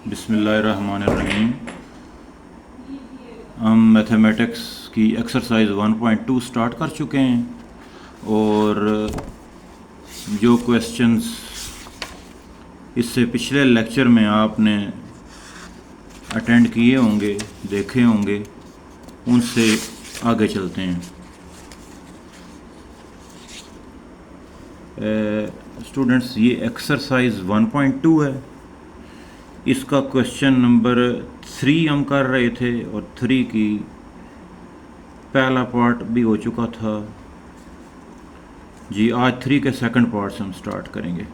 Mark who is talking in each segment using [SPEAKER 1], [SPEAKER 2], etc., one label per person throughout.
[SPEAKER 1] बिस्मिल्लाहिर्रहमानिर्रहीम। हम मैथमेटिक्स की एक्सरसाइज 1.2 स्टार्ट कर चुके हैं और जो क्वेश्चंस इससे पिछले लेक्चर में आपने अटेंड किए होंगे, देखे होंगे, उनसे आगे चलते हैं। स्टूडेंट्स, ये एक्सरसाइज 1.2 है। इसका क्वेश्चन नंबर 3 हम कर रहे थे और 3 की पहला पार्ट भी हो चुका था जी। आज 3 के सेकंड पार्ट से हम स्टार्ट करेंगे।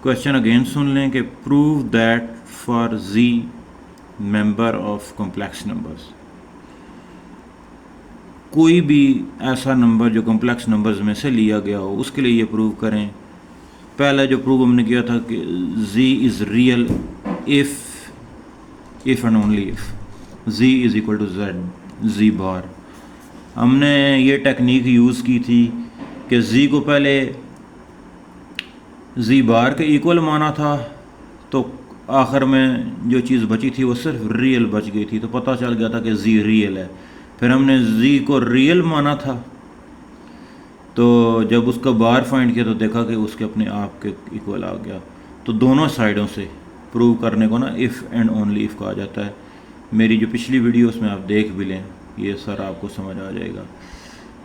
[SPEAKER 1] क्वेश्चन अगेन सुन लें कि prove that for z member of complex numbers, कोई भी ऐसा नंबर जो कॉम्प्लेक्स नंबर्स में से लिया गया हो उसके लिए ये प्रूव करें। पहला जो प्रूव हमने किया था कि z is real if and only if z is equal to z bar. हमने ये टेक्निक यूज़ की थी कि z को पहले z बार के इक्वल माना था, तो आखिर में जो चीज़ बची थी वो सिर्फ रियल बच गई थी, तो पता चल गया था कि z रियल है। फिर हमने z को रियल माना था, तो जब उसका बार फाइंड किया तो देखा कि उसके अपने आप के इक्वल आ गया। तो दोनों साइडों से प्रूव करने को ना इफ़ एंड ओनली इफ़ कहा जाता है। मेरी जो पिछली वीडियो उसमें आप देख भी लें, ये सर आपको समझ आ जाएगा।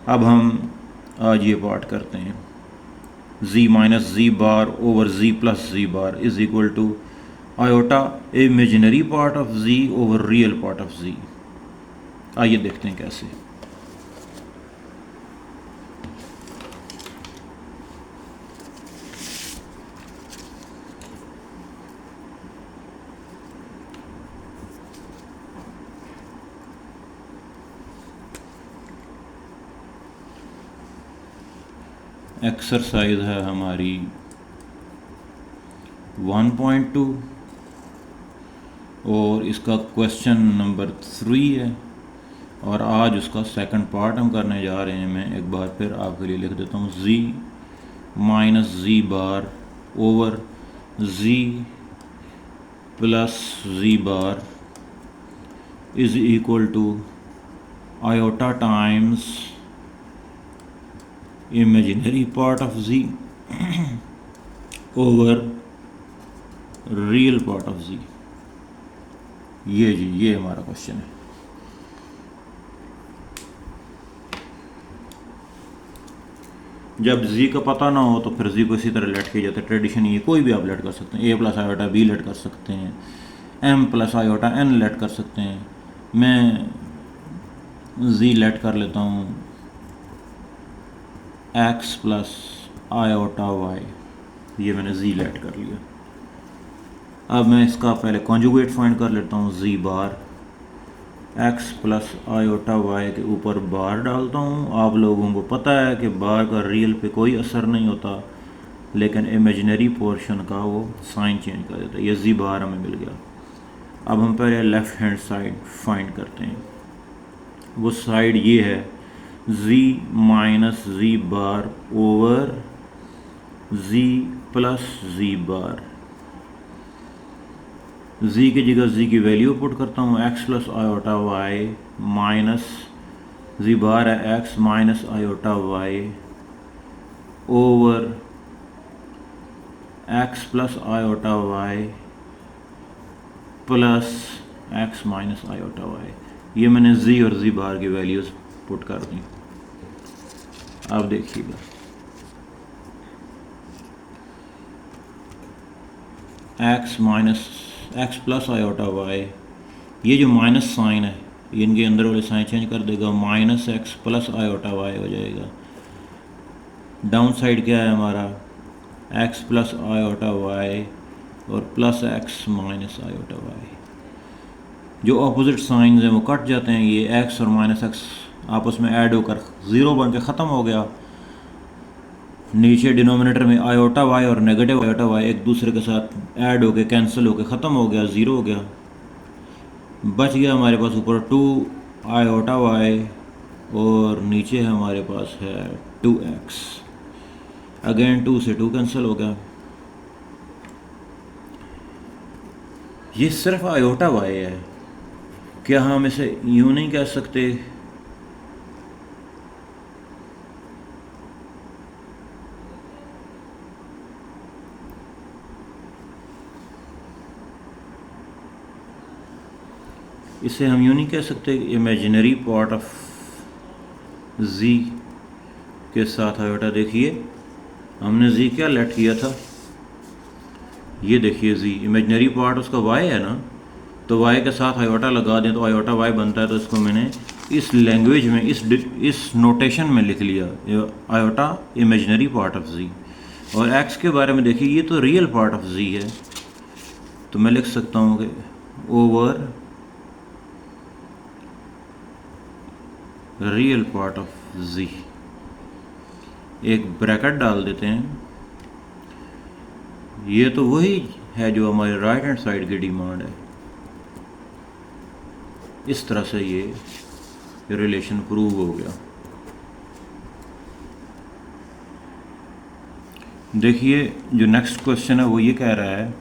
[SPEAKER 1] अब हम आज ये पार्ट करते हैं। z minus z bar over z plus z bar is equal to iota imaginary part of z over real part of z। आइए देखते हैं कैसे। एक्सरसाइज है हमारी 1.2 और इसका क्वेश्चन नंबर 3 है और आज उसका सेकंड पार्ट हम करने जा रहे हैं। मैं एक बार फिर आपके लिए लिख देता हूँ। z minus z bar over z plus z bar is equal to iota times imaginary part of z over real part of z। ये जी, ये हमारा क्वेश्चन है। जब z का पता ना हो तो फिर z को इसी तरह लेट किया जाता है। ट्रेडिशन ये कोई भी आप लेट कर सकते हैं, a plus iota b let कर सकते हैं, m plus iota n let कर सकते हैं। मैं z लेट कर लेता हूँ x प्लस आयोटा y, ये मैंने z लेट कर लिया। अब मैं इसका पहले कॉन्जुगेट फाइंड कर लेता हूँ। z बार x प्लस आयोटा y के ऊपर बार डालता हूँ। आप लोगों को पता है कि बार का रियल पे कोई असर नहीं होता, लेकिन इमेजिनरी पोर्शन का वो साइन चेंज कर देता है। ये z बार हमें मिल गया। अब हम पहले लेफ़्ट हैंड साइड फाइंड करते हैं। वो साइड ये है z minus z bar over z plus z बार। z की जगह z की वैल्यू पुट करता हूँ, x plus iota y minus z bar है x minus iota y over x plus iota y plus x minus iota y। ये मैंने z और z बार की वैल्यूज़ पुट कर दी। अब देखिएगा, x minus x plus iota y, ये जो माइनस साइन है ये इनके अंदर वाले साइन चेंज कर देगा, minus x plus iota y हो जाएगा। डाउन साइड क्या है हमारा, x प्लस आयोटा y और plus x minus iota y। जो अपोजिट साइंस हैं वो कट जाते हैं। ये x और माइनस x आपस में ऐड होकर ज़ीरो बन के ख़त्म हो गया। नीचे डिनोमिनेटर में आयोटा y और नेगेटिव आयोटा y एक दूसरे के साथ ऐड होके कैंसिल होके ख़त्म हो गया, ज़ीरो हो गया। बच गया हमारे पास ऊपर 2 आयोटा y और नीचे हमारे पास है 2x। अगेन 2 से 2 कैंसिल हो गया। ये सिर्फ आयोटा वाई है, क्या हम इसे यूं नहीं कह सकते इसे हम यूं नहीं कह सकते इमेजिनरी पार्ट ऑफ z के साथ आयोटा? देखिए हमने z क्या लेट किया था, ये देखिए z इमेजिनरी पार्ट उसका y है ना, तो y के साथ आयोटा लगा दें तो आयोटा y बनता है। तो इसको मैंने इस लैंग्वेज में इस नोटेशन में लिख लिया, iota imaginary part of z। और x के बारे में देखिए, ये तो रियल पार्ट ऑफ z है, तो मैं लिख सकता हूँ कि over real part of z, एक ब्रैकेट डाल देते हैं। ये तो वही है जो हमारे राइट हैंड साइड की डिमांड है। इस तरह से ये रिलेशन प्रूव हो गया। देखिए जो नेक्स्ट क्वेश्चन है वो ये कह रहा है,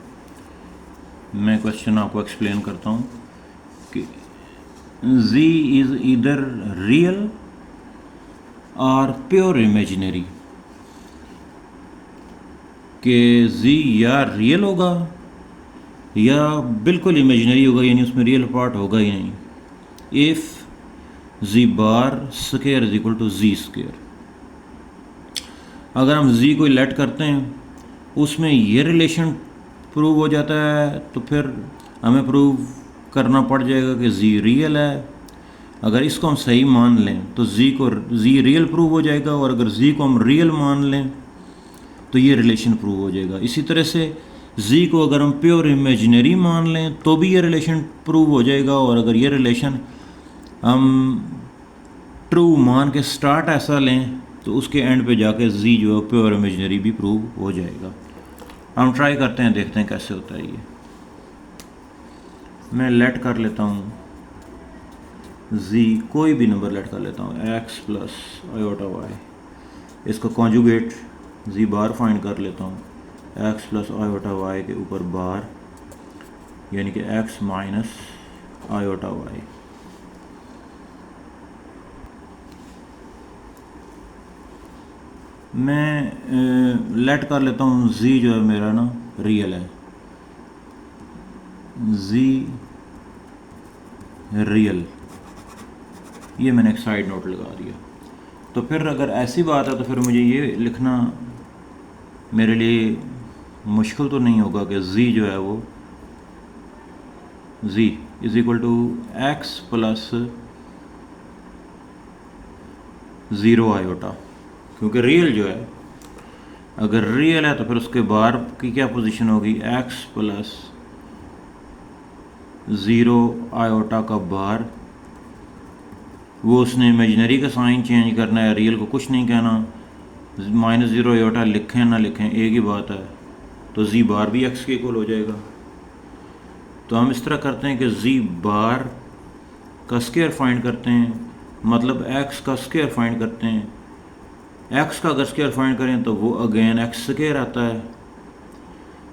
[SPEAKER 1] मैं क्वेश्चन आपको एक्सप्लेन करता हूँ कि z इज ईदर रियल और प्योर इमेजिनरी, कि z या रियल होगा या बिल्कुल इमेजिनरी होगा, यानी उसमें रियल पार्ट होगा ही नहीं। If z bar square is equal to z square, अगर हम z को लेट करते हैं उसमें ये रिलेशन प्रूव हो जाता है, तो फिर हमें प्रूव करना पड़ जाएगा कि z रियल है। अगर इसको हम सही मान लें तो z रियल प्रूव हो जाएगा, और अगर z को हम रियल मान लें तो ये रिलेशन प्रूव हो जाएगा। इसी तरह से z को अगर हम प्योर इमेजिनरी मान लें तो भी ये रिलेशन प्रूव हो जाएगा, और अगर ये रिलेशन हम ट्रू मान के स्टार्ट ऐसा लें तो उसके एंड पे जाके z जो है प्योर इमेजिनरी भी प्रूव हो जाएगा। हम ट्राई करते हैं, देखते हैं कैसे होता है ये। मैं लेट कर लेता हूँ z, कोई भी नंबर लेट कर लेता हूँ x प्लस आयोटा y, इसका कॉन्जुगेट z बार फाइंड कर लेता हूँ x प्लस आयोटा y के ऊपर बार, यानी कि x माइनस आयोटा y। मैं लेट कर लेता हूँ z जो है मेरा ना रियल है, z रियल, ये मैंने एक साइड नोट लगा दिया। तो फिर अगर ऐसी बात है तो फिर मुझे ये लिखना मेरे लिए मुश्किल तो नहीं होगा कि z जो है वो z is equal to x plus 0 iota, क्योंकि रियल जो है, अगर रियल है तो फिर उसके बार की क्या पोजीशन होगी, x प्लस 0 आयोटा का बार, वो उसने इमेजिनरी का साइन चेंज करना है, रियल को कुछ नहीं कहना। -0 आयोटा लिखें ना लिखें एक ही बात है, तो z बार भी x के इक्वल हो जाएगा। तो हम इस तरह करते हैं कि z बार का स्क्वायर फाइंड करते हैं, मतलब x का स्क्वायर फाइंड करते हैं। x का अगर स्क्वायर फाइंड करें तो वो अगेन x स्क्वायर आता है।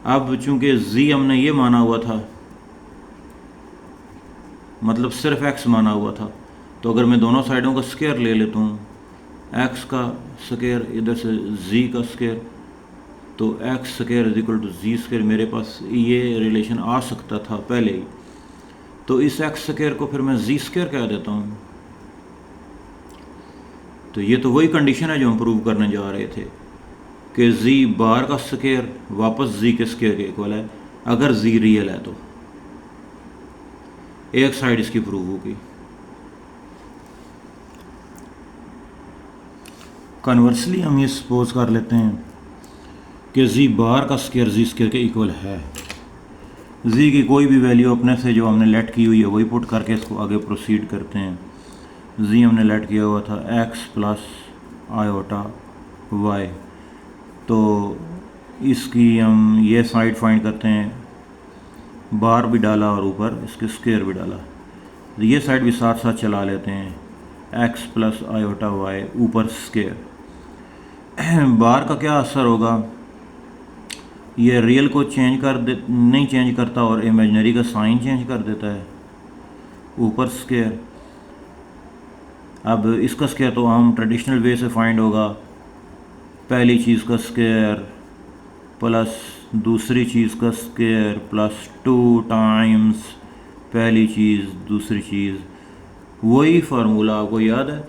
[SPEAKER 1] अब चूंकि z हमने ये माना हुआ था, मतलब सिर्फ x माना हुआ था, तो अगर मैं दोनों साइडों का स्क्वायर ले लेता हूँ, x का स्क्वायर इधर से z का स्क्वायर, तो x square is equal to z square, मेरे पास ये रिलेशन आ सकता था पहले ही। तो इस x स्क्वायर को फिर मैं z स्क्वायर कह देता हूँ। तो ये तो वही कंडीशन है जो हम प्रूव करने जा रहे थे कि z बार का स्क्वायर वापस z के स्क्वायर के इक्वल है, अगर z रियल है तो एक साइड इसकी प्रूव होगी। कन्वर्सली हम ये सपोज कर लेते हैं कि z बार का स्क्वायर z स्क्वायर के इक्वल है। z की कोई भी वैल्यू अपने से जो हमने लेट की हुई है वही पुट करके इसको आगे प्रोसीड करते हैं। z हमने लेट किया हुआ था x प्लस आयोटा y, तो इसकी हम ये साइड फाइंड करते हैं, बार भी डाला और ऊपर इसके स्क्वायर भी डाला, तो ये साइड भी साथ साथ चला लेते हैं, x प्लस आयोटा y ऊपर स्क्वायर। बार का क्या असर होगा, ये रियल को चेंज कर दे, नहीं चेंज करता और इमेजिनरी का साइन चेंज कर देता है। ऊपर स्क्वायर, अब इसका स्क्वायर तो हम ट्रेडिशनल वे से फाइंड होगा, पहली चीज़ का स्क्वायर प्लस दूसरी चीज़ का स्क्वायर प्लस 2 टाइम्स पहली चीज़ दूसरी चीज़। वही फार्मूला आपको याद है,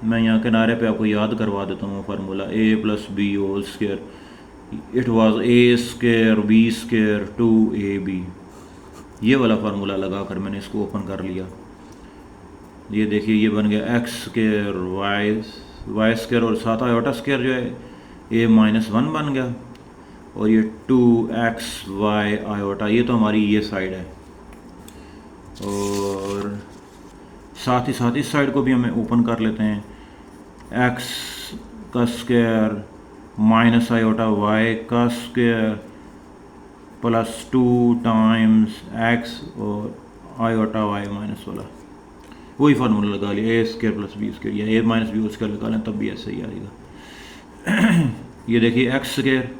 [SPEAKER 1] मैं यहाँ किनारे पे आपको याद करवा देता हूँ formula, a plus b whole square, it was a square b square 2ab। ये वाला फार्मूला लगा कर मैंने इसको ओपन कर लिया। ये देखिए ये बन गया x स्क्वायर वाई स्क्वायर और साथ आयोटा स्क्वायर जो है a माइनस 1 बन गया, और ये 2xy आयोटा, ये तो हमारी ये साइड है। और साथ ही इस साइड को भी हमें ओपन कर लेते हैं, x का स्क्वायर माइनस आयोटा y का स्क्वायर प्लस 2 टाइम्स x और आयोटा y माइनस वाला। वही फार्मूला लगा लिया, a square plus b square, या a माइनस बी स्क्वायर लगा लें तब भी ऐसे ही आएगा। ये देखिए x स्क्वायर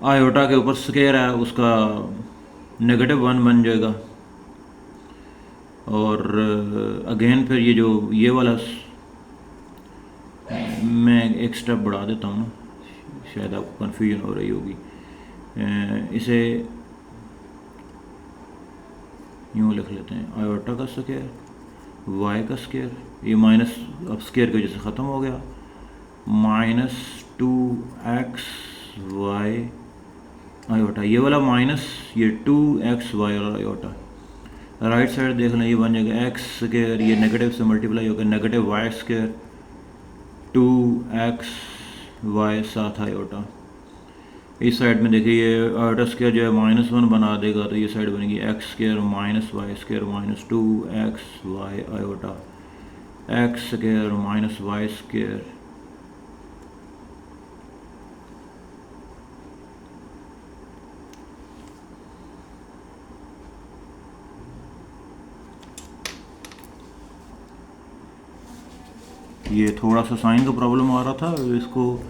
[SPEAKER 1] आयोटा के ऊपर स्क्वायर है, उसका -1 बन जाएगा। और अगेन फिर ये जो ये वाला, मैं एक स्टेप बढ़ा देता हूँ ना, शायद आपको कन्फ्यूजन हो रही होगी। इसे यूँ लिख लेते हैं, आयोटा का स्क्वायर वाई का स्क्वायर, ये माइनस अब स्क्वायर की वजह से ख़त्म हो गया, -2xy आयोटा, ये वाला माइनस ये 2xy और आयोटा। राइट साइड देख लें, ये बन जाएगा x स्क्वायर, ये नेगेटिव से मल्टीप्लाई होगा, नेगेटिव वाई स्क्वायर 2xy साथ आयोटा। इस साइड में देखिए ये आयोटा स्क्वायर जो है -1 बना देगा, तो ये साइड बनेगी x square minus y square minus 2xy iota, x square minus y square. ये थोड़ा सा साइन का प्रॉब्लम आ रहा था, इसको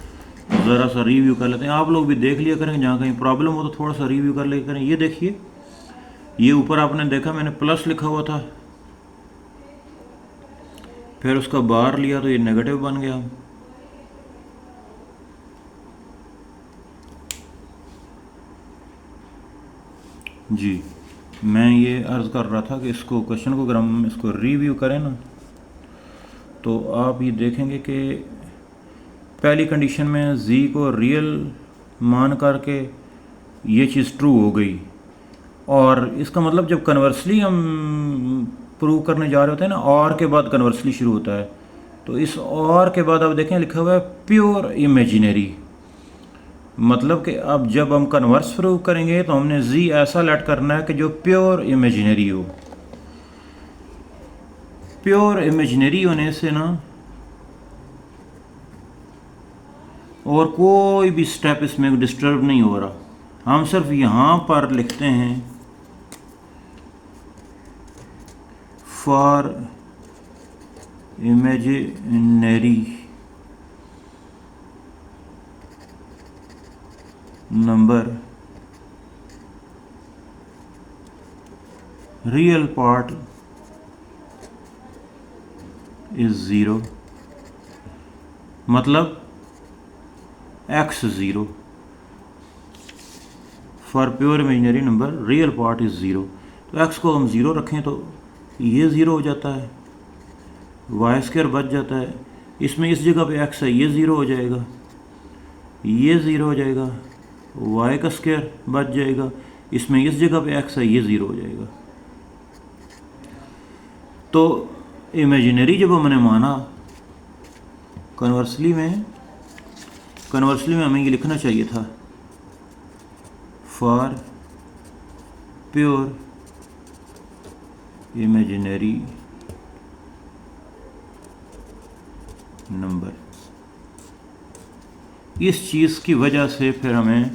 [SPEAKER 1] ज़रा सा रिव्यू कर लेते हैं। आप लोग भी देख लिया करेंगे, जहाँ कहीं प्रॉब्लम हो तो थोड़ा सा रिव्यू कर लिया करें। ये देखिए, ये ऊपर आपने देखा मैंने प्लस लिखा हुआ था, फिर उसका बार लिया तो ये नेगेटिव बन गया। जी, मैं ये अर्ज़ कर रहा था कि इसको क्वेश्चन को अगर हम इसको रिव्यू करें ना, तो आप ये देखेंगे कि पहली कंडीशन में z को रियल मान करके ये चीज़ ट्रू हो गई, और इसका मतलब जब कन्वर्सली हम प्रूव करने जा रहे होते हैं ना, और के बाद कन्वर्सली शुरू होता है, तो इस और के बाद आप देखें लिखा हुआ है प्योर इमेजिनरी, मतलब कि अब जब हम कन्वर्स प्रूव करेंगे तो हमने z ऐसा लेट करना है कि जो प्योर इमेजिनरी हो। प्योर इमेजिनरी होने से ना और कोई भी स्टेप इसमें डिस्टर्ब नहीं हो रहा, हम सिर्फ यहाँ पर लिखते हैं for imaginary number real part is 0, मतलब x 0 for pure imaginary number real part is 0। तो x को हम 0 रखें तो ये 0 हो जाता है, वाई स्क्वायर बच जाता है, इसमें इस जगह पे x है, ये 0 हो जाएगा, ये 0 हो जाएगा, y का स्क्वायर बच जाएगा, इसमें इस जगह पे x है, ये 0 हो जाएगा। तो इमेजिनरी जब हमने माना, कन्वर्सली में हमें ये लिखना चाहिए था फॉर प्योर इमेजिनरी नंबर। इस चीज़ की वजह से फिर हमें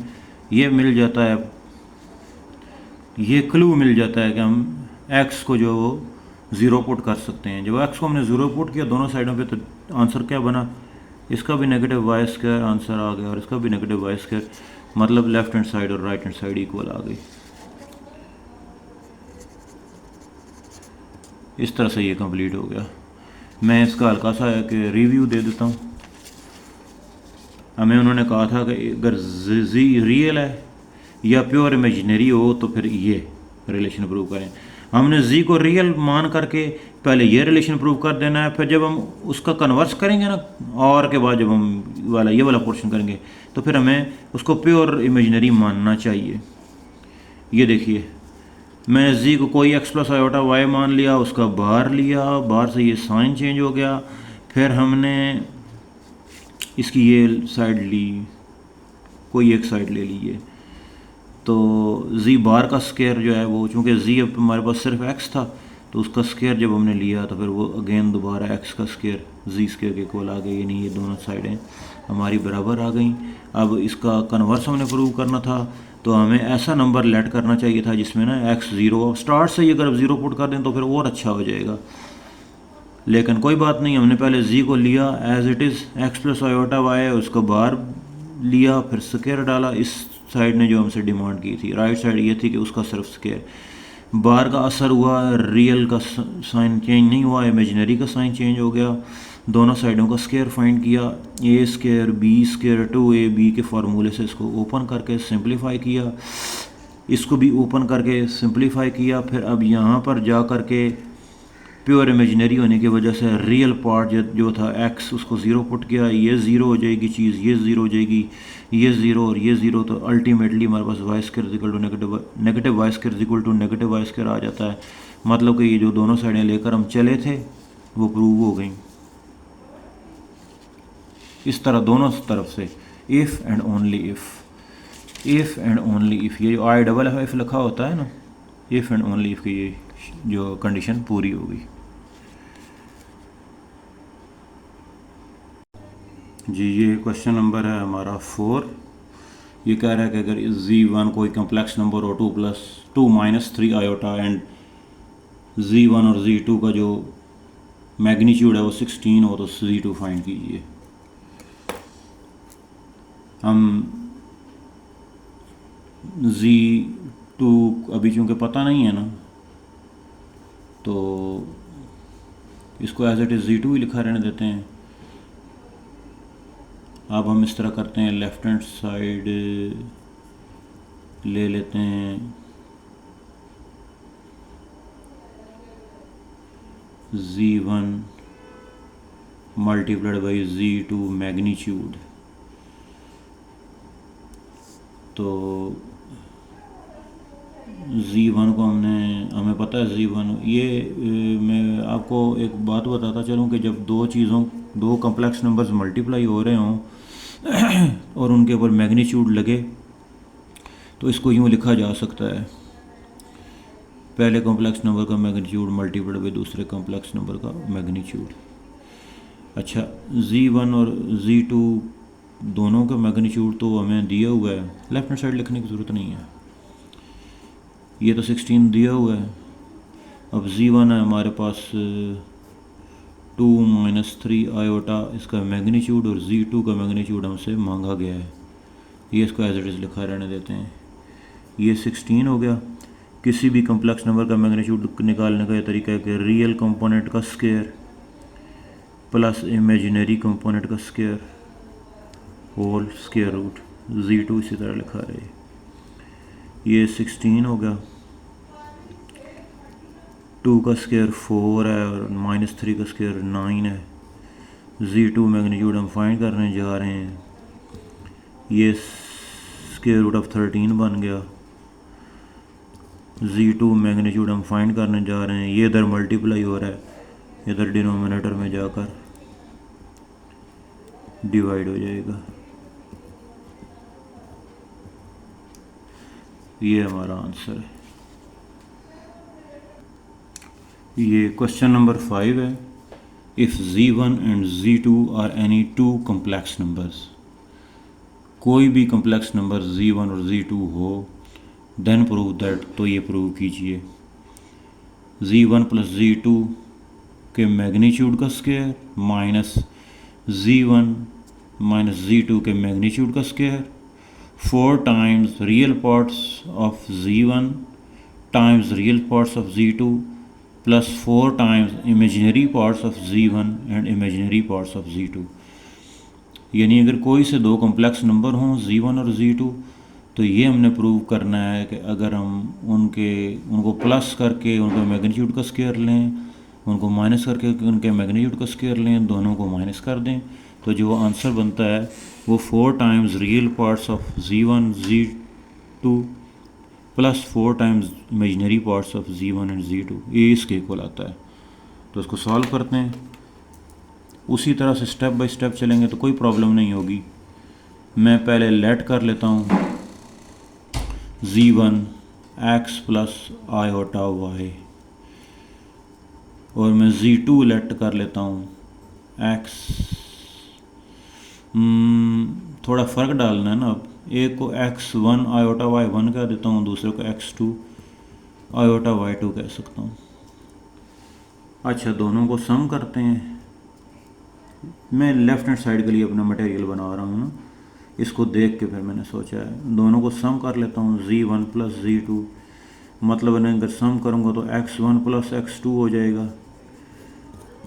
[SPEAKER 1] ये मिल जाता है, ये क्लू मिल जाता है कि हम x को जो 0 पुट कर सकते हैं। जब x को हमने 0 पुट किया दोनों साइडों पे, तो आंसर क्या बना, इसका भी नेगेटिव वाई स्क्वायर आंसर आ गया और इसका भी नेगेटिव वाई स्क्वायर, मतलब लेफ्ट हैंड साइड और राइट हैंड साइड इक्वल आ गई। इस तरह से ये कंप्लीट हो गया। मैं इसका हल्का सा है कि रिव्यू दे देता हूँ। हमें उन्होंने कहा था कि अगर जी रियल है या प्योर इमेजिनरी हो तो फिर ये रिलेशन प्रूव करें। हमने जी को रियल मान करके पहले ये रिलेशन प्रूव कर देना है, फिर जब हम उसका कन्वर्स करेंगे ना और के बाद जब हम वाला ये वाला पोर्शन करेंगे तो फिर हमें उसको प्योर इमेजिनरी मानना चाहिए। ये देखिए, मैंने जी को कोई एक्स प्लस आयोटा वाई मान लिया, उसका बाहर लिया, बाहर से ये साइन चेंज हो गया, फिर हमने इसकी ये साइड ली, कोई एक साइड ले ली है, तो जी बार का स्केयर जो है वो, चूँकि जी अब हमारे पास सिर्फ एक्स था तो उसका स्केयर जब हमने लिया तो फिर वो अगेन दोबारा एक्स का स्केयर जी स्केयर के इक्वल आ गई, यानी ये दोनों साइडें हमारी बराबर आ गई। अब इसका कन्वर्स हमने प्रूव करना था तो हमें ऐसा नंबर लेट करना चाहिए था जिसमें ना एक्स ज़ीरो, स्टार्ट से ही अगर अब ज़ीरो पुट कर दें तो फिर और अच्छा हो जाएगा, लेकिन कोई बात नहीं, हमने पहले जी को लिया as it is x plus iota y, उसको बाहर लिया, फिर स्केयर डाला। इस साइड ने जो हमसे डिमांड की थी, राइट साइड ये थी कि उसका सिर्फ स्केयर, बार का असर हुआ, रियल का साइन चेंज नहीं हुआ, इमेजिनरी का साइन चेंज हो गया। दोनों साइडों का स्केयर फाइंड किया, ए स्केयर बी स्केयर 2ab के फार्मूले से इसको ओपन करके सिंप्लीफाई किया, इसको भी ओपन करके सिंप्लीफाई किया। फिर अब यहाँ पर जा कर के प्योर इमेजिनरी होने की वजह से रियल पार्ट जो था एक्स, उसको ज़ीरो पुट किया, ये ज़ीरो हो जाएगी चीज़, ये ज़ीरो हो जाएगी, ये ज़ीरो और ये ज़ीरो, तो अल्टीमेटली हमारे पास y square equal to negative y square equal to negative y square आ जाता है। मतलब कि ये जो दोनों साइडें लेकर हम चले थे वो प्रूव हो गई। इस तरह दोनों तरफ से if and only if and only if, ये जो आई डबल एफ लिखा होता है ना, इफ़ एंड ओनली इफ़ की ये जो कंडीशन पूरी हो गई। जी ये क्वेश्चन नंबर है हमारा 4। ये कह रहा है कि अगर z1 कोई कम्प्लेक्स नंबर हो 2 माइनस 3 आयोटा एंड z1 और z2 का जो मैग्नीट्यूड है वो 16 हो तो z2 फाइंड कीजिए। हम z2 अभी चूँकि पता नहीं है ना तो इसको एज इट इज़ z2 ही लिखा रहने देते हैं। अब हम इस तरह करते हैं, लेफ्ट हैंड साइड ले लेते हैं z1 multiplied by z2 magnitude, तो z1 को हमें पता है z1 ये मैं आपको एक बात बताता चलूँ कि जब दो कम्प्लेक्स नंबर्स मल्टीप्लाई हो रहे हों और उनके ऊपर मैग्नीट्यूड लगे तो इसको यूँ लिखा जा सकता है, पहले कॉम्प्लेक्स नंबर का मैग्नीट्यूड मल्टीप्लाइड बाई दूसरे कॉम्प्लेक्स नंबर का मैग्नीट्यूड। अच्छा, z1 और z2 दोनों का मैग्नीट्यूड तो हमें दिया हुआ है, लेफ्ट हैंड साइड लिखने की ज़रूरत नहीं है, ये तो 16 दिया हुआ है। अब z1 है हमारे पास 2 माइनस 3 आयोटा इसका मैग्नीट्यूड और z2 का मैग्नीट्यूड हमसे मांगा गया है, ये इसको एज इट इज़ लिखा रहने देते हैं। ये 16 हो गया। किसी भी कम्प्लेक्स नंबर का मैग्नीट्यूड निकालने का ये तरीका है कि रियल कंपोनेंट का स्क्वायर प्लस इमेजिनरी कंपोनेंट का square whole square root, z2 इसी तरह लिखा रहे। ये 16 हो गया, 2 का स्क्वायर 4 है और माइनस 3 का स्क्वायर 9 है। z2 मैग्नीट्यूड हम फाइंड करने जा रहे हैं, ये स्क्वायर रूट ऑफ 13 बन गया। z2 मैग्नीट्यूड हम फाइंड करने जा रहे हैं, ये इधर मल्टीप्लाई हो रहा है, इधर डिनोमिनेटर में जाकर डिवाइड हो जाएगा। ये हमारा आंसर है। ये क्वेश्चन नंबर 5 है। If z1 and z2 are any two complex numbers, कोई भी कम्प्लेक्स नंबर z1 और z2 हो, देन प्रूव दैट, तो ये प्रूव कीजिए z1 प्लस z2 के मैग्नीट्यूड का square minus z1 minus Z2 के मैग्नीट्यूड का square 4 times real parts of Z1 times real parts of Z2 plus 4 times imaginary parts of Z1 and imaginary parts of Z2। यानी अगर कोई से दो complex number हों Z1 और Z2 तो ये हमने प्रूव करना है कि अगर हम उनको प्लस करके उनका मैग्नीट्यूड का स्क्वायर लें, उनको माइनस करके उनके मैग्नीट्यूड का स्क्वायर लें, दोनों को माइनस कर दें, तो जो आंसर बनता है वो 4 times real parts of Z1 Z2 plus 4 times imaginary parts of Z1 and Z2, ये इसके इक्वल आता है। तो इसको सॉल्व करते हैं, उसी तरह से स्टेप बाय स्टेप चलेंगे तो कोई प्रॉब्लम नहीं होगी। मैं पहले लेट कर लेता हूँ Z1 x plus iota y और मैं Z2 लेट कर लेता हूँ x। थोड़ा फ़र्क डालना है ना, अब एक को x1 आयोटा y1 कह देता हूँ, दूसरे को x2 आयोटा y2 कह सकता हूँ। अच्छा, दोनों को सम करते हैं। मैं लेफ़्ट हैंड साइड के लिए अपना मटेरियल बना रहा हूँ ना, इसको देख के फिर मैंने सोचा है दोनों को सम कर लेता हूँ। Z1 प्लस Z2 मतलब मैं अगर सम करूँगा तो x1 प्लस x2 हो जाएगा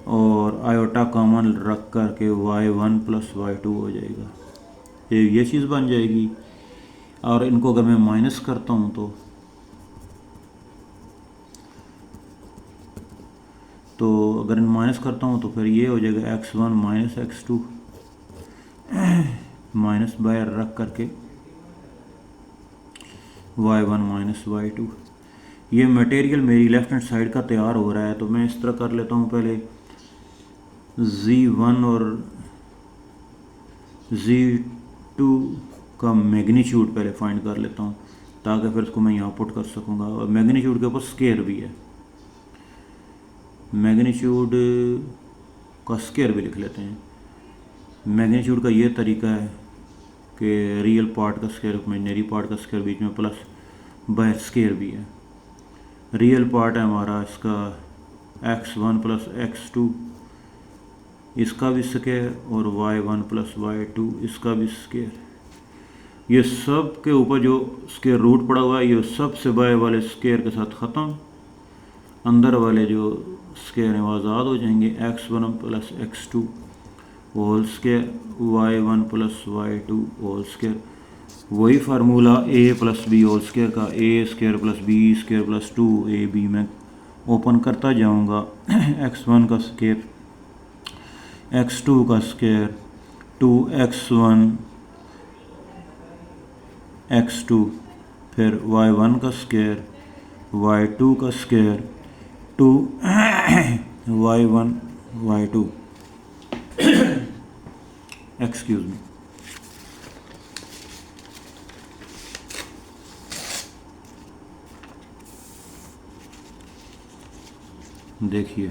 [SPEAKER 1] और आयोटा कॉमन रख कर के y1 प्लस y2 हो जाएगा, ये चीज़ बन जाएगी। और इनको अगर मैं माइनस करता हूँ तो अगर माइनस करता हूँ तो फिर ये हो जाएगा x1 minus x2 minus y रख करके y1 माइनस y2। ये मटेरियल मेरी लेफ्ट हैंड साइड का तैयार हो रहा है, तो मैं इस तरह कर लेता हूँ। पहले Z1 और Z2 का मैग्नीट्यूड पहले फाइंड कर लेता हूँ ताकि फिर उसको मैं यहाँ पुट कर सकूँगा। और मैग्नीट्यूड के ऊपर स्केयर भी है, मैग्नीट्यूड का स्केयर भी लिख लेते हैं। मैग्नीट्यूड का ये तरीका है कि रियल पार्ट का स्केयर इमेजिनरी पार्ट का स्केयर बीच में प्लस बाय स्केयर भी है। रियल पार्ट है हमारा इसका x1 प्लस x2, इसका भी स्केयर, और y1 प्लस y2 इसका भी स्केयर। ये सब के ऊपर जो स्केयर रूट पड़ा हुआ है ये सब से बाय वाले स्केयर के साथ ख़त्म, अंदर वाले जो स्केयर हैं वो आज़ाद हो जाएंगे। x1 plus x2 whole square, y1 plus y2 whole square. वही formula a plus b whole square का, a square plus b square plus 2ab मैं ओपन करता जाऊंगा। x1 का स्केयर, x2 का स्केयर, 2x1 x2, फिर y1 का square, y2 का square, 2 y1 y2 excuse me. देखिए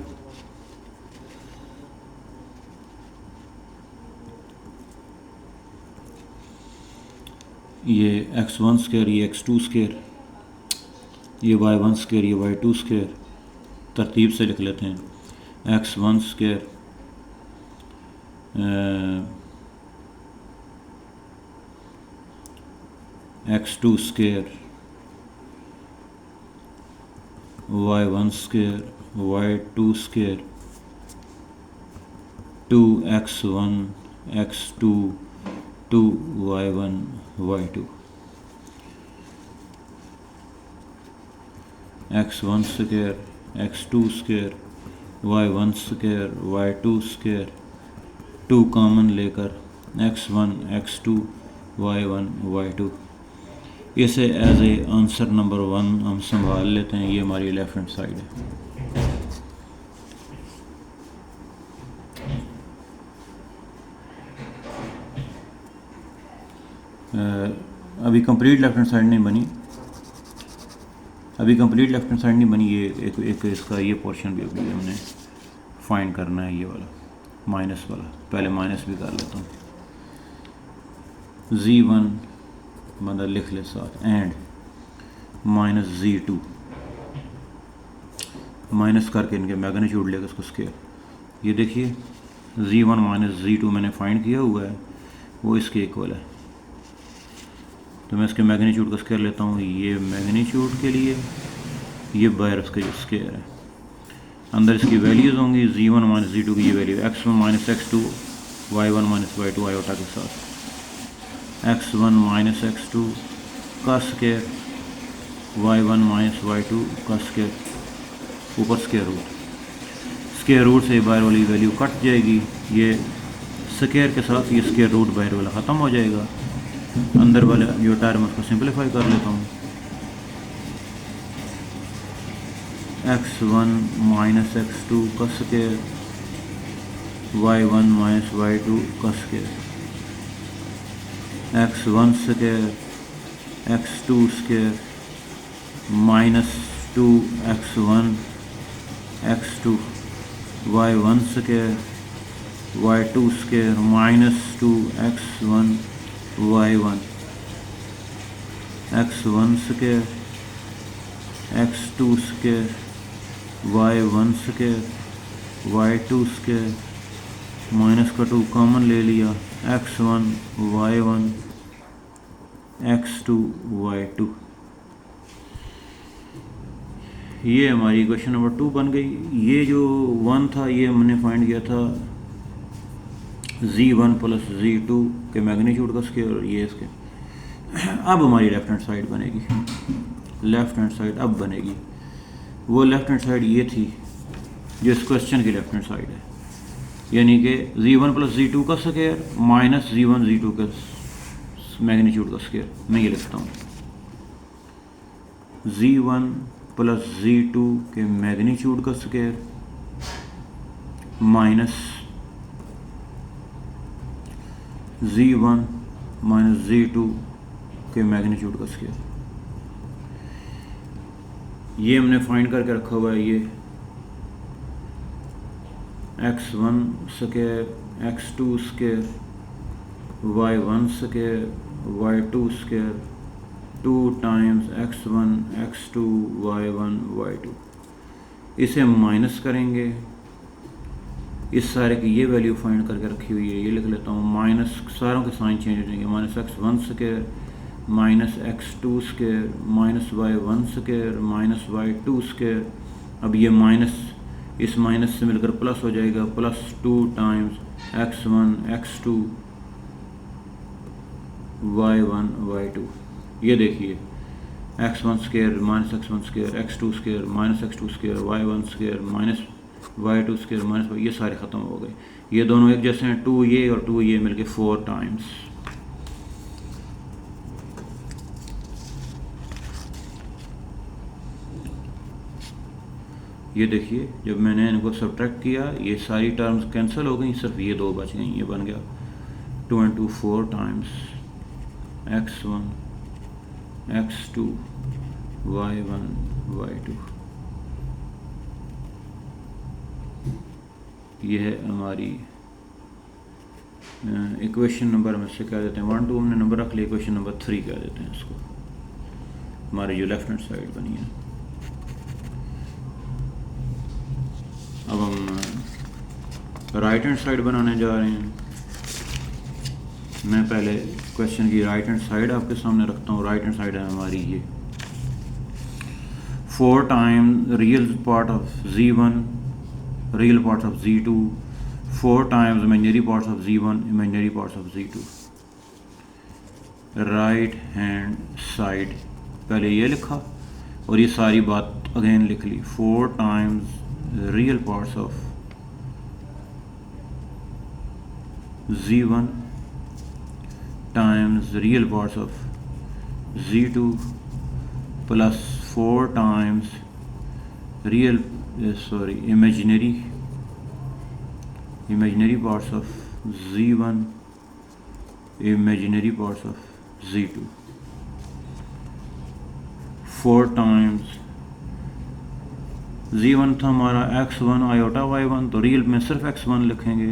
[SPEAKER 1] ये x1 स्क्वायर, ये x2 स्क्वायर, ये y1 स्क्वायर, ये y2 स्क्वायर, तरतीब से लिख लेते हैं। x1 square x2 square, y1 square, y2 square, 2x1 x2 2y1 y2, x1 square, x2 square, y1 square, y2 square, 2 common लेकर x1 x2 y1 y2। इसे as A answer number 1 हम संभाल लेते हैं। ये हमारी लेफ्ट हैंड साइड है। अभी कंप्लीट लेफ्ट हैंड साइड नहीं बनी, ये एक इसका ये पोर्शन भी अभी हमने फाइंड करना है, ये वाला माइनस वाला। पहले माइनस भी कर लेता हूँ। Z1 बंदा लिख ले साथ, एंड माइनस Z2, माइनस करके इनके मैग्नीट्यूड लेकर उसको स्केयर। ये देखिए Z1 माइनस Z2 मैंने फाइंड किया हुआ है। वो इसके इक्वल है। तो मैं इसके मैग्नीट्यूड का स्क्वायर लेता हूँ, ये मैग्नीट्यूड के लिए, ये बाहर उसका जो स्क्वायर है, अंदर इसकी वैल्यूज़ होंगी z1 माइनस z2 की ये value x1 minus x2 y1 minus y2 iota के साथ, x1 माइनस x2 का स्क्वायर y1 माइनस y2 का स्क्वायर, ऊपर स्क्वायर रूट से बाहर वाली वैल्यू कट जाएगी, ये स्क्वायर के साथ ये स्क्वायर रूट बाहर वाला ख़त्म हो जाएगा। अंदर वाला जो टर्म उसको सिंपलीफाई कर लेता हूँ, x1 माइनस x2 का स्क्वायर y1 माइनस y2 का square, x1 square x2 square minus 2x1 x2 y1 square y2 square minus 2x1 y1 x1 square x2 square y1 square y2 square minus का 2 common ले लिया, x1 y1 x2 y2। ये हमारी question number 2 बन गई। ये जो 1 था ये हमने फाइंड किया था z1 प्लस z2 के मैग्नीट्यूड का स्क्वायर, और ये इसके। अब हमारी लेफ्ट हैंड साइड बनेगी, लेफ्ट हैंड साइड अब बनेगी, वो लेफ्ट हैंड साइड ये थी जो इस क्वेश्चन की लेफ्ट हैंड साइड है, यानी कि z1 प्लस z2 का स्क्वायर माइनस z1 z2 का मैग्नीट्यूड का स्क्वायर। मैं ये लिखता हूँ z1 प्लस z2 के मैग्नीट्यूड का square minus z1 minus z2 के मैग्नीट्यूड का स्क्वायर। ये हमने फाइंड करके रखा हुआ है, ये x1 square x2 square y1 square y2 square 2 times x1 x2 y1 y2। इसे हम माइनस करेंगे, इस सारे की ये वैल्यू फाइंड करके रखी हुई है, ये लिख लेता हूँ, माइनस सारों के साइन चेंज हो जाएंगे, minus x1 square minus x2 square minus y1 square minus y2 square. अब ये माइनस इस माइनस से मिलकर प्लस हो जाएगा, plus 2 times x1 x2 y1 y2। ये देखिए x1 square minus x1 square x2 square minus x2 square y1 square minus y2 square minus, ये सारे ख़त्म हो गए, ये दोनों एक जैसे हैं, 2 ये और 2 ये मिलके 4 टाइम्स। ये देखिए जब मैंने इनको सब्ट्रैक्ट किया ये सारी टर्म्स कैंसिल हो गई, सिर्फ ये 2 बच गई, ये बन गया 2 and 2 4 times x1 x2 y1 y2। ये है हमारी इक्वेशन नंबर में से कह देते हैं 1 2 हमने नंबर रख लिया, इक्वेशन नंबर 3 कह देते हैं इसको, हमारी जो लेफ्ट हैंड साइड बनी है। अब हम राइट हैंड साइड बनाने जा रहे हैं। मैं पहले क्वेश्चन की राइट हैंड साइड आपके सामने रखता हूँ। राइट हैंड साइड है हमारी ये 4 time real part of z1 real part of z2 4 times imaginary parts of z1 imaginary parts of z2। Right hand side पहले ये लिखा और ये सारी बात अगेन लिख ली, 4 times real parts of z1 times real parts of z2 plus 4 times real imaginary parts of z1 imaginary parts of z2 4 times z1 था हमारा x1 आयोटा y1, तो रियल में सिर्फ x1 लिखेंगे,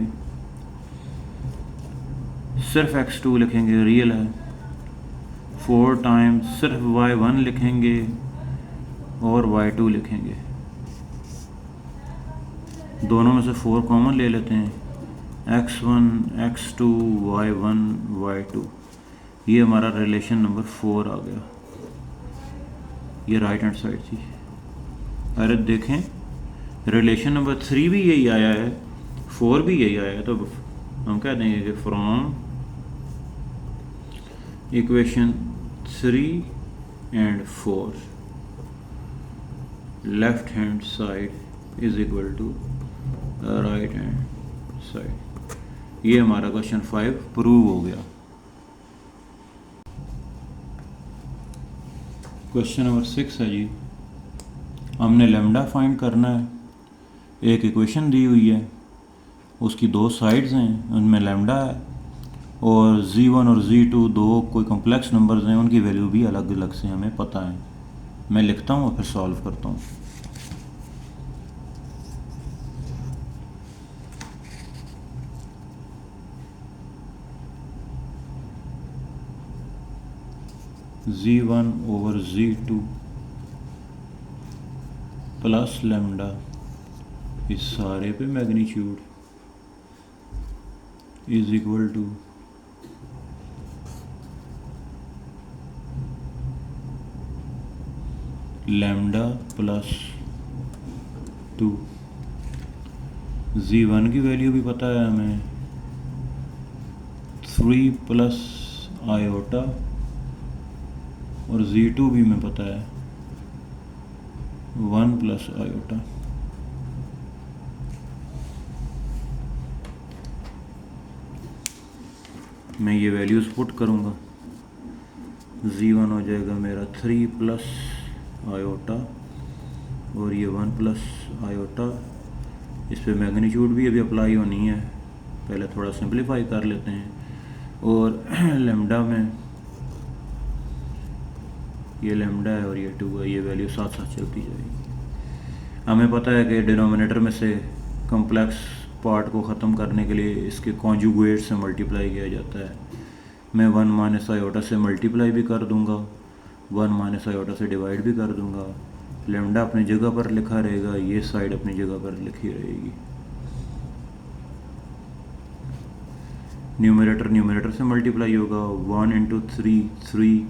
[SPEAKER 1] सिर्फ x2 लिखेंगे, रियल है। 4 टाइम्स सिर्फ y1 लिखेंगे और y2 लिखेंगे, दोनों में से 4 कॉमन ले लेते हैं, x1 x2 y1 y2, ये हमारा रिलेशन नंबर 4 आ गया। ये राइट हैंड साइड थी। अरे देखें रिलेशन नंबर 3 भी यही आया है, 4 भी यही आया है, तो हम कह देंगे कि from equation 3 and 4 left hand side is equal to right hand side. ये हमारा क्वेश्चन 5 प्रूव हो गया। क्वेश्चन नंबर 6 है जी, हमने लेमडा फाइंड करना है। एक इक्वेशन दी हुई है, उसकी दो साइड्स हैं, उनमें लेमडा है और z1 और z2 दो कोई कॉम्प्लेक्स नंबर्स हैं, उनकी वैल्यू भी अलग अलग से हमें पता है। मैं लिखता हूँ और फिर सॉल्व करता हूँ। z1 over z2 plus lambda, इस सारे पे magnitude is equal to lambda plus 2। z1 की वैल्यू भी पता है हमें, 3 प्लस आयोटा, और z2 भी हमें पता है 1 प्लस आयोटा। मैं ये वैल्यूज़ पुट करूँगा, z1 हो जाएगा मेरा 3 प्लस आयोटा और ये 1 प्लस आयोटा। इस पे मैग्नीट्यूड भी अभी अप्लाई होनी है, पहले थोड़ा सिंप्लीफाई कर लेते हैं। और लेमडा में ये लेमडा है और ये 2 है, ये वैल्यू साथ साथ चलती जाएगी। हमें पता है कि डिनोमिनेटर में से कॉम्प्लेक्स पार्ट को ख़त्म करने के लिए इसके कॉन्जुगेट से मल्टीप्लाई किया जाता है। मैं 1 माइनस आयोटा से मल्टीप्लाई भी कर दूंगा, 1 माइनस आयोटा से डिवाइड भी कर दूंगा। लेमडा अपनी जगह पर लिखा रहेगा, ये साइड अपनी जगह पर लिखी रहेगी। न्यूमरेटर न्यूमरेटर से मल्टीप्लाई होगा, 1 इंटू 3 3,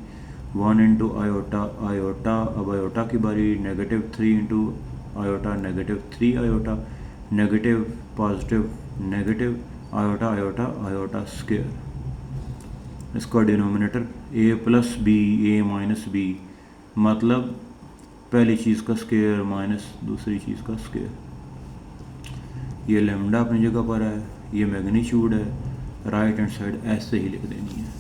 [SPEAKER 1] 1 इंटू आयोटा आयोटा। अब आयोटा की बारी, negative 3 into iota negative 3 iota, negative positive negative, iota iota iota square. इसका denominator a plus b, a minus b, मतलब पहली चीज़ का स्क्वायर माइनस दूसरी चीज़ का स्क्वायर। ये लेमडा अपनी जगह पर है, ये मैग्नीट्यूड है, राइट हैंड साइड ऐसे ही लिख देनी है।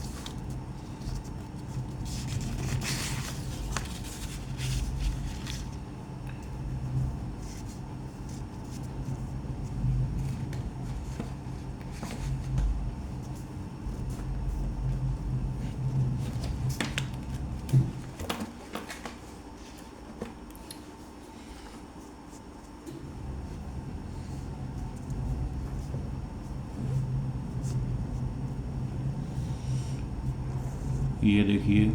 [SPEAKER 1] ये देखिए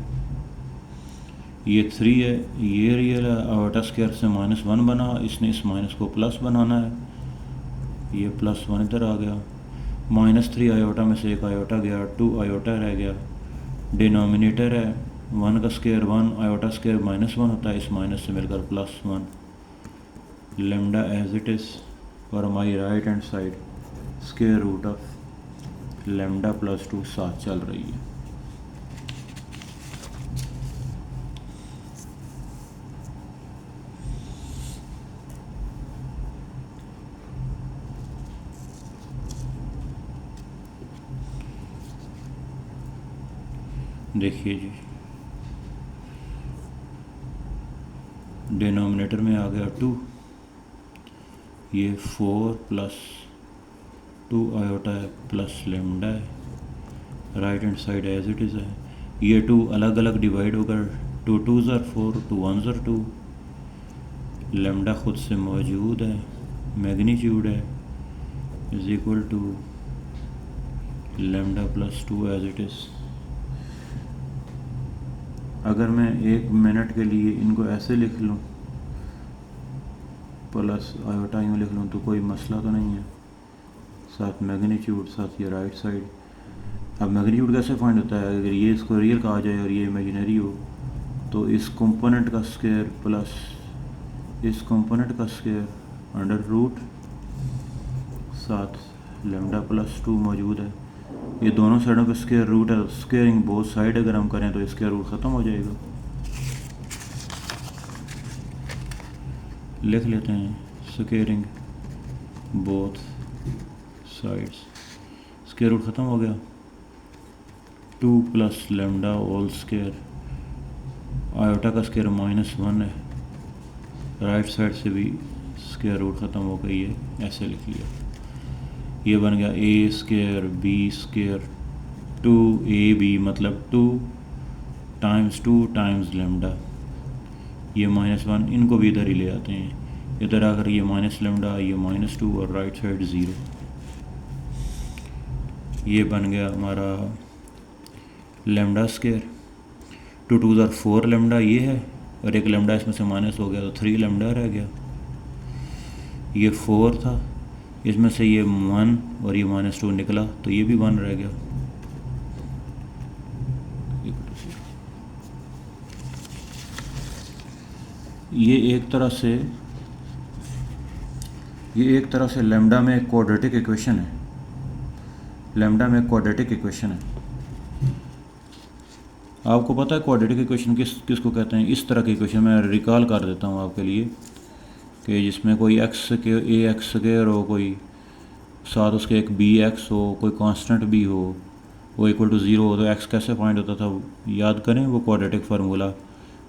[SPEAKER 1] ये 3 है, ये रियल है, आयोटा स्क्वायर से -1 बना, इसने इस माइनस को प्लस बनाना है, ये +1 इधर आ गया। -3 आयोटा में से एक आयोटा गया, 2 आयोटा रह गया। डिनोमिनेटर है 1 का स्क्वायर 1, आयोटा स्क्वायर -1 होता है, इस माइनस से मिलकर +1। लेमडा एज इट इज़ और हमारी right hand side square root of lambda plus 2 साथ चल रही है। देखिए जी, डिनोमिनेटर में आ गया 2, ये 4 प्लस 2 आयोटा है प्लस लेमडा है, right hand side as it is है। ये 2 अलग अलग डिवाइड होकर 2 2s are 4, 2 1s are 2। Lambda खुद से मौजूद है, मैग्नीट्यूड है is equal to lambda plus 2 as it is. अगर मैं 1 मिनट के लिए इनको ऐसे लिख लूँ, प्लस आयोटा यूँ लिख लूँ, तो कोई मसला तो नहीं है। साथ मैग्नीट्यूड, साथ ये राइट साइड। अब मैग्नीट्यूड कैसे फाइंड होता है? अगर ये इसको रियल कहा जाए और ये इमेजिनरी हो तो इस कंपोनेंट का स्क्वायर प्लस इस कंपोनेंट का स्क्वायर अंडर रूट, साथ लेमडा प्लस 2 मौजूद है। ये दोनों साइडों पे स्क्वायर रूट है, स्क्वायरिंग बोथ साइड अगर हम करें तो स्क्वायर रूट ख़त्म हो जाएगा। लिख लेते हैं squaring both sides, square root ख़त्म हो गया। 2 plus lambda whole square, iota का स्क्वायर -1 है, राइट साइड से भी स्क्वायर रूट ख़त्म हो गई है, ऐसे लिख लिया। ये बन गया ए स्क्वायर बी स्क्वायर 2ab मतलब 2 टाइम्स लेमडा, ये -1, इनको भी इधर ही ले आते हैं, इधर आकर ये माइनस लेमडा, ये -2 और राइट साइड 0। ये बन गया हमारा लेमडा स्क्वायर। 2 2 ज़ार 4 लेमडा ये है, और एक लेमडा इसमें से माइनस हो गया तो 3 लेमडा रह गया। ये 4 था, इसमें से ये 1 और ये -2 निकला तो ये भी 1 रह गया। ये एक तरह से लेमडा में एक क्वाड्रेटिक इक्वेशन है। लेमडा में क्वाड्रेटिक इक्वेशन है। आपको पता है क्वाड्रेटिक इक्वेशन किसको कहते हैं? इस तरह की इक्वेशन मैं रिकॉल कर देता हूँ आपके लिए, कि जिसमें कोई एक्स स्क्वायर हो, कोई साथ उसके एक बी एक्स हो, कोई कांस्टेंट भी हो, वो इक्वल टू 0 हो। तो एक्स कैसे फाइंड होता था याद करें, वो quadratic formula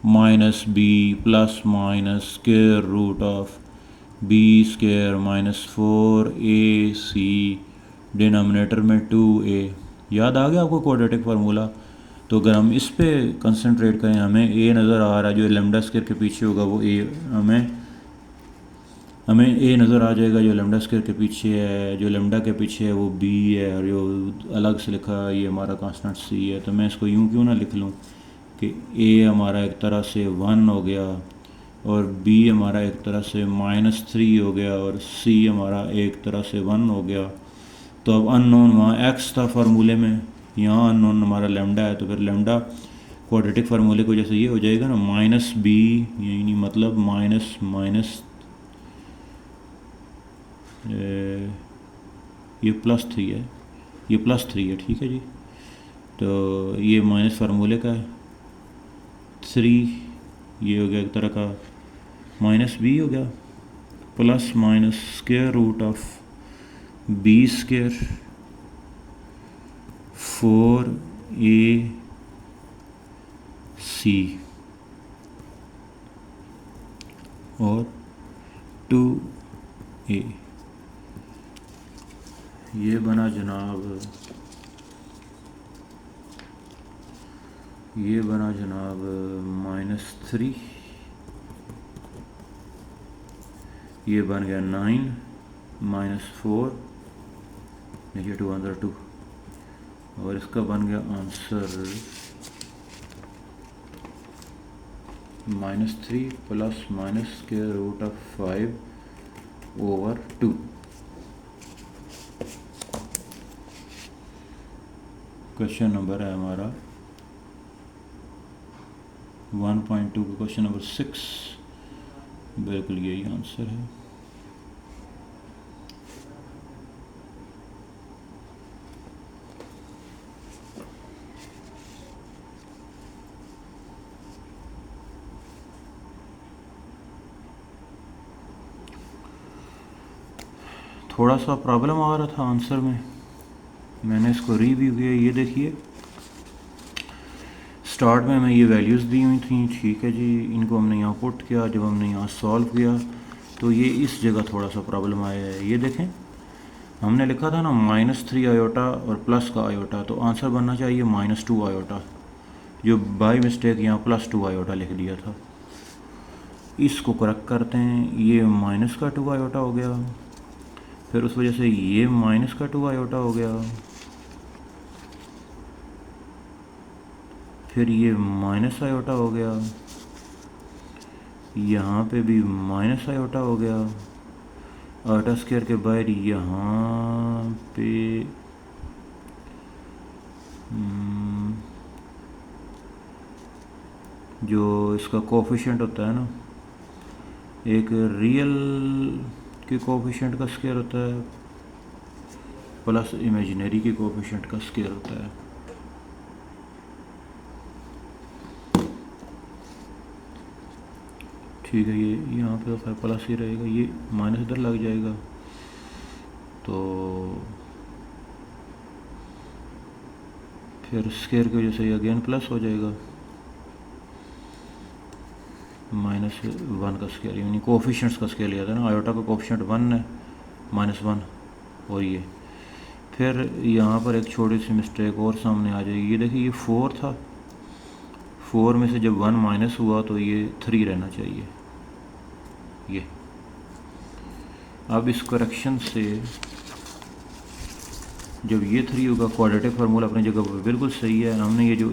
[SPEAKER 1] -b plus minus square root of b square -4ac, denominator में 2a। याद आ गया आपको क्वाड्रेटिक फार्मूला? तो अगर हम इस पे कंसंट्रेट करें, हमें a नज़र आ रहा है, जो लेमडा स्क्वायर के पीछे होगा वो a, हमें a नज़र आ जाएगा जो लेमडा स्क्वायर के पीछे है, जो लेमडा के पीछे है वो b है, और जो अलग से लिखा है ये हमारा कांस्टेंट c है। तो मैं इसको यूँ क्यों ना लिख लूँ कि a हमारा एक तरह से 1 हो गया, और b हमारा एक तरह से -3 हो गया, और c हमारा एक तरह से 1 हो गया। तो अब अननोन वहाँ x था फार्मूले में, यहाँ अननोन हमारा लेमडा है। तो फिर लेमडा क्वाड्रेटिक फार्मूले की वजह से ये हो जाएगा ना -b, यानी मतलब ये +3 है, ये +3 है, ठीक है जी। तो ये माइनस फार्मूले का है 3, ये हो गया एक तरह का -b हो गया, plus minus square root of b square 4ac और 2a। ये बना जनाब -3, ये बन गया 9 -4, नीचे 2 अंदर 2, और इसका बन गया answer -3 plus minus square root of 5/2। Question number है हमारा 1.2 का क्वेश्चन नंबर 6, बिल्कुल यही आंसर है। थोड़ा सा प्रॉब्लम आ रहा था आंसर में, मैंने इसको रिव्यू किया। ये देखिए स्टार्ट में हमें ये वैल्यूज़ दी हुई थी, ठीक है जी, इनको हमने यहाँ पुट किया। जब हमने यहाँ सॉल्व किया तो ये इस जगह थोड़ा सा प्रॉब्लम आया है। ये देखें हमने लिखा था ना -3 आयोटा और प्लस का आयोटा, तो आंसर बनना चाहिए -2 आयोटा, जो बाय मिस्टेक यहाँ +2 आयोटा लिख दिया था। इसको करेक्ट करते हैं, ये -2 आयोटा हो गया, फिर उस वजह से ये -2 आयोटा हो गया, फिर ये माइनस आयोटा हो गया, यहाँ पे भी माइनस आयोटा हो गया, आयोटा स्क्वायर के बाहर यहाँ पे जो इसका कोफिशिएंट होता है ना, एक रियल के कोफिशिएंट का स्क्वायर होता है प्लस इमेजिनरी के कोफिशिएंट का स्क्वायर होता है। ठीक है, ये यहाँ पे तो खैर प्लस ही रहेगा, ये माइनस इधर लग जाएगा तो फिर स्क्वायर की वजह से ये अगेन प्लस हो जाएगा, -1 का स्क्वायर, यानी कोफिशिएंट्स का स्क्वायर लिया था ना, आयोटा का कोफिशिएंट 1 है, -1 और ये फिर यहाँ पर एक छोटी सी मिस्टेक और सामने आ जाएगी। ये देखिए, ये 4 था, 4 में से जब 1 माइनस हुआ तो ये 3 रहना चाहिए। ये अब इस करेक्शन से जब ये 3 होगा, क्वाड्रेटिक फार्मूला अपनी जगह पर बिल्कुल सही है। हमने ये जो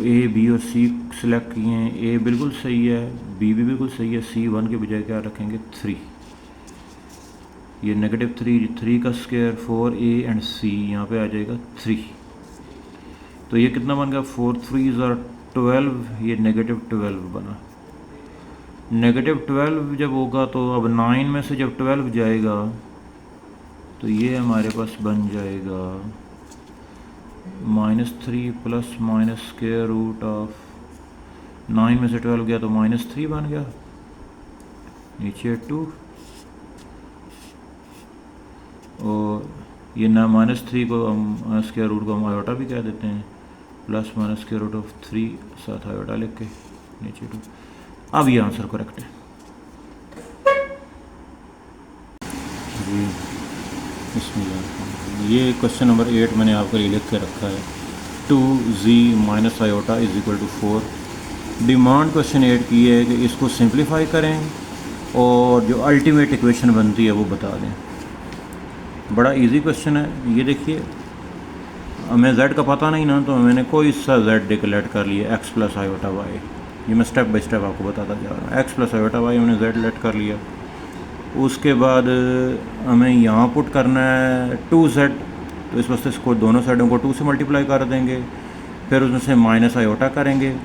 [SPEAKER 1] ए बी और सी सेलेक्ट किए हैं, ए बिल्कुल सही है, बी भी बिल्कुल सही है, सी 1 के बजाय क्या रखेंगे 3। ये -3 का स्क्वायर 4a एंड सी यहाँ पे आ जाएगा 3। तो ये कितना बन गया, 4 3s are 12, ये -12 बना। -12 जब होगा तो अब 9 में से जब 12 जाएगा तो ये हमारे पास बन जाएगा -3 plus minus square root of 9 में से 12 गया तो -3 बन गया, नीचे 2 और ये ना -3 को हम स्क्वायर रूट को हम आयोटा भी कह देते हैं, plus minus square root of 3 साथ आयोटा लिख के नीचे 2। अब ये आंसर करेक्ट है जी। बिस्मिल्लाह। ये क्वेश्चन नंबर 8 मैंने आपके लिए लिख के रखा है, 2z minus iota is equal to 4। Demand question 8 की है कि इसको सिंप्लीफाई करें और जो अल्टीमेट इक्वेशन बनती है वो बता दें। बड़ा इजी क्वेश्चन है। ये देखिए, हमें z का पता नहीं ना, तो मैंने कोई सा z डिक्लेयर कर लिया, x प्लस आयोटा वाई। ये मैं स्टेप बाय स्टेप आपको बताता जा रहा हूँ। x प्लस आयोटा वाई हमने z लेट कर लिया, उसके बाद हमें यहाँ पुट करना है 2z, तो इस वास्ते इसको दोनों साइडों को 2 से मल्टीप्लाई कर देंगे, फिर उसमें से माइनस आयोटा करेंगे,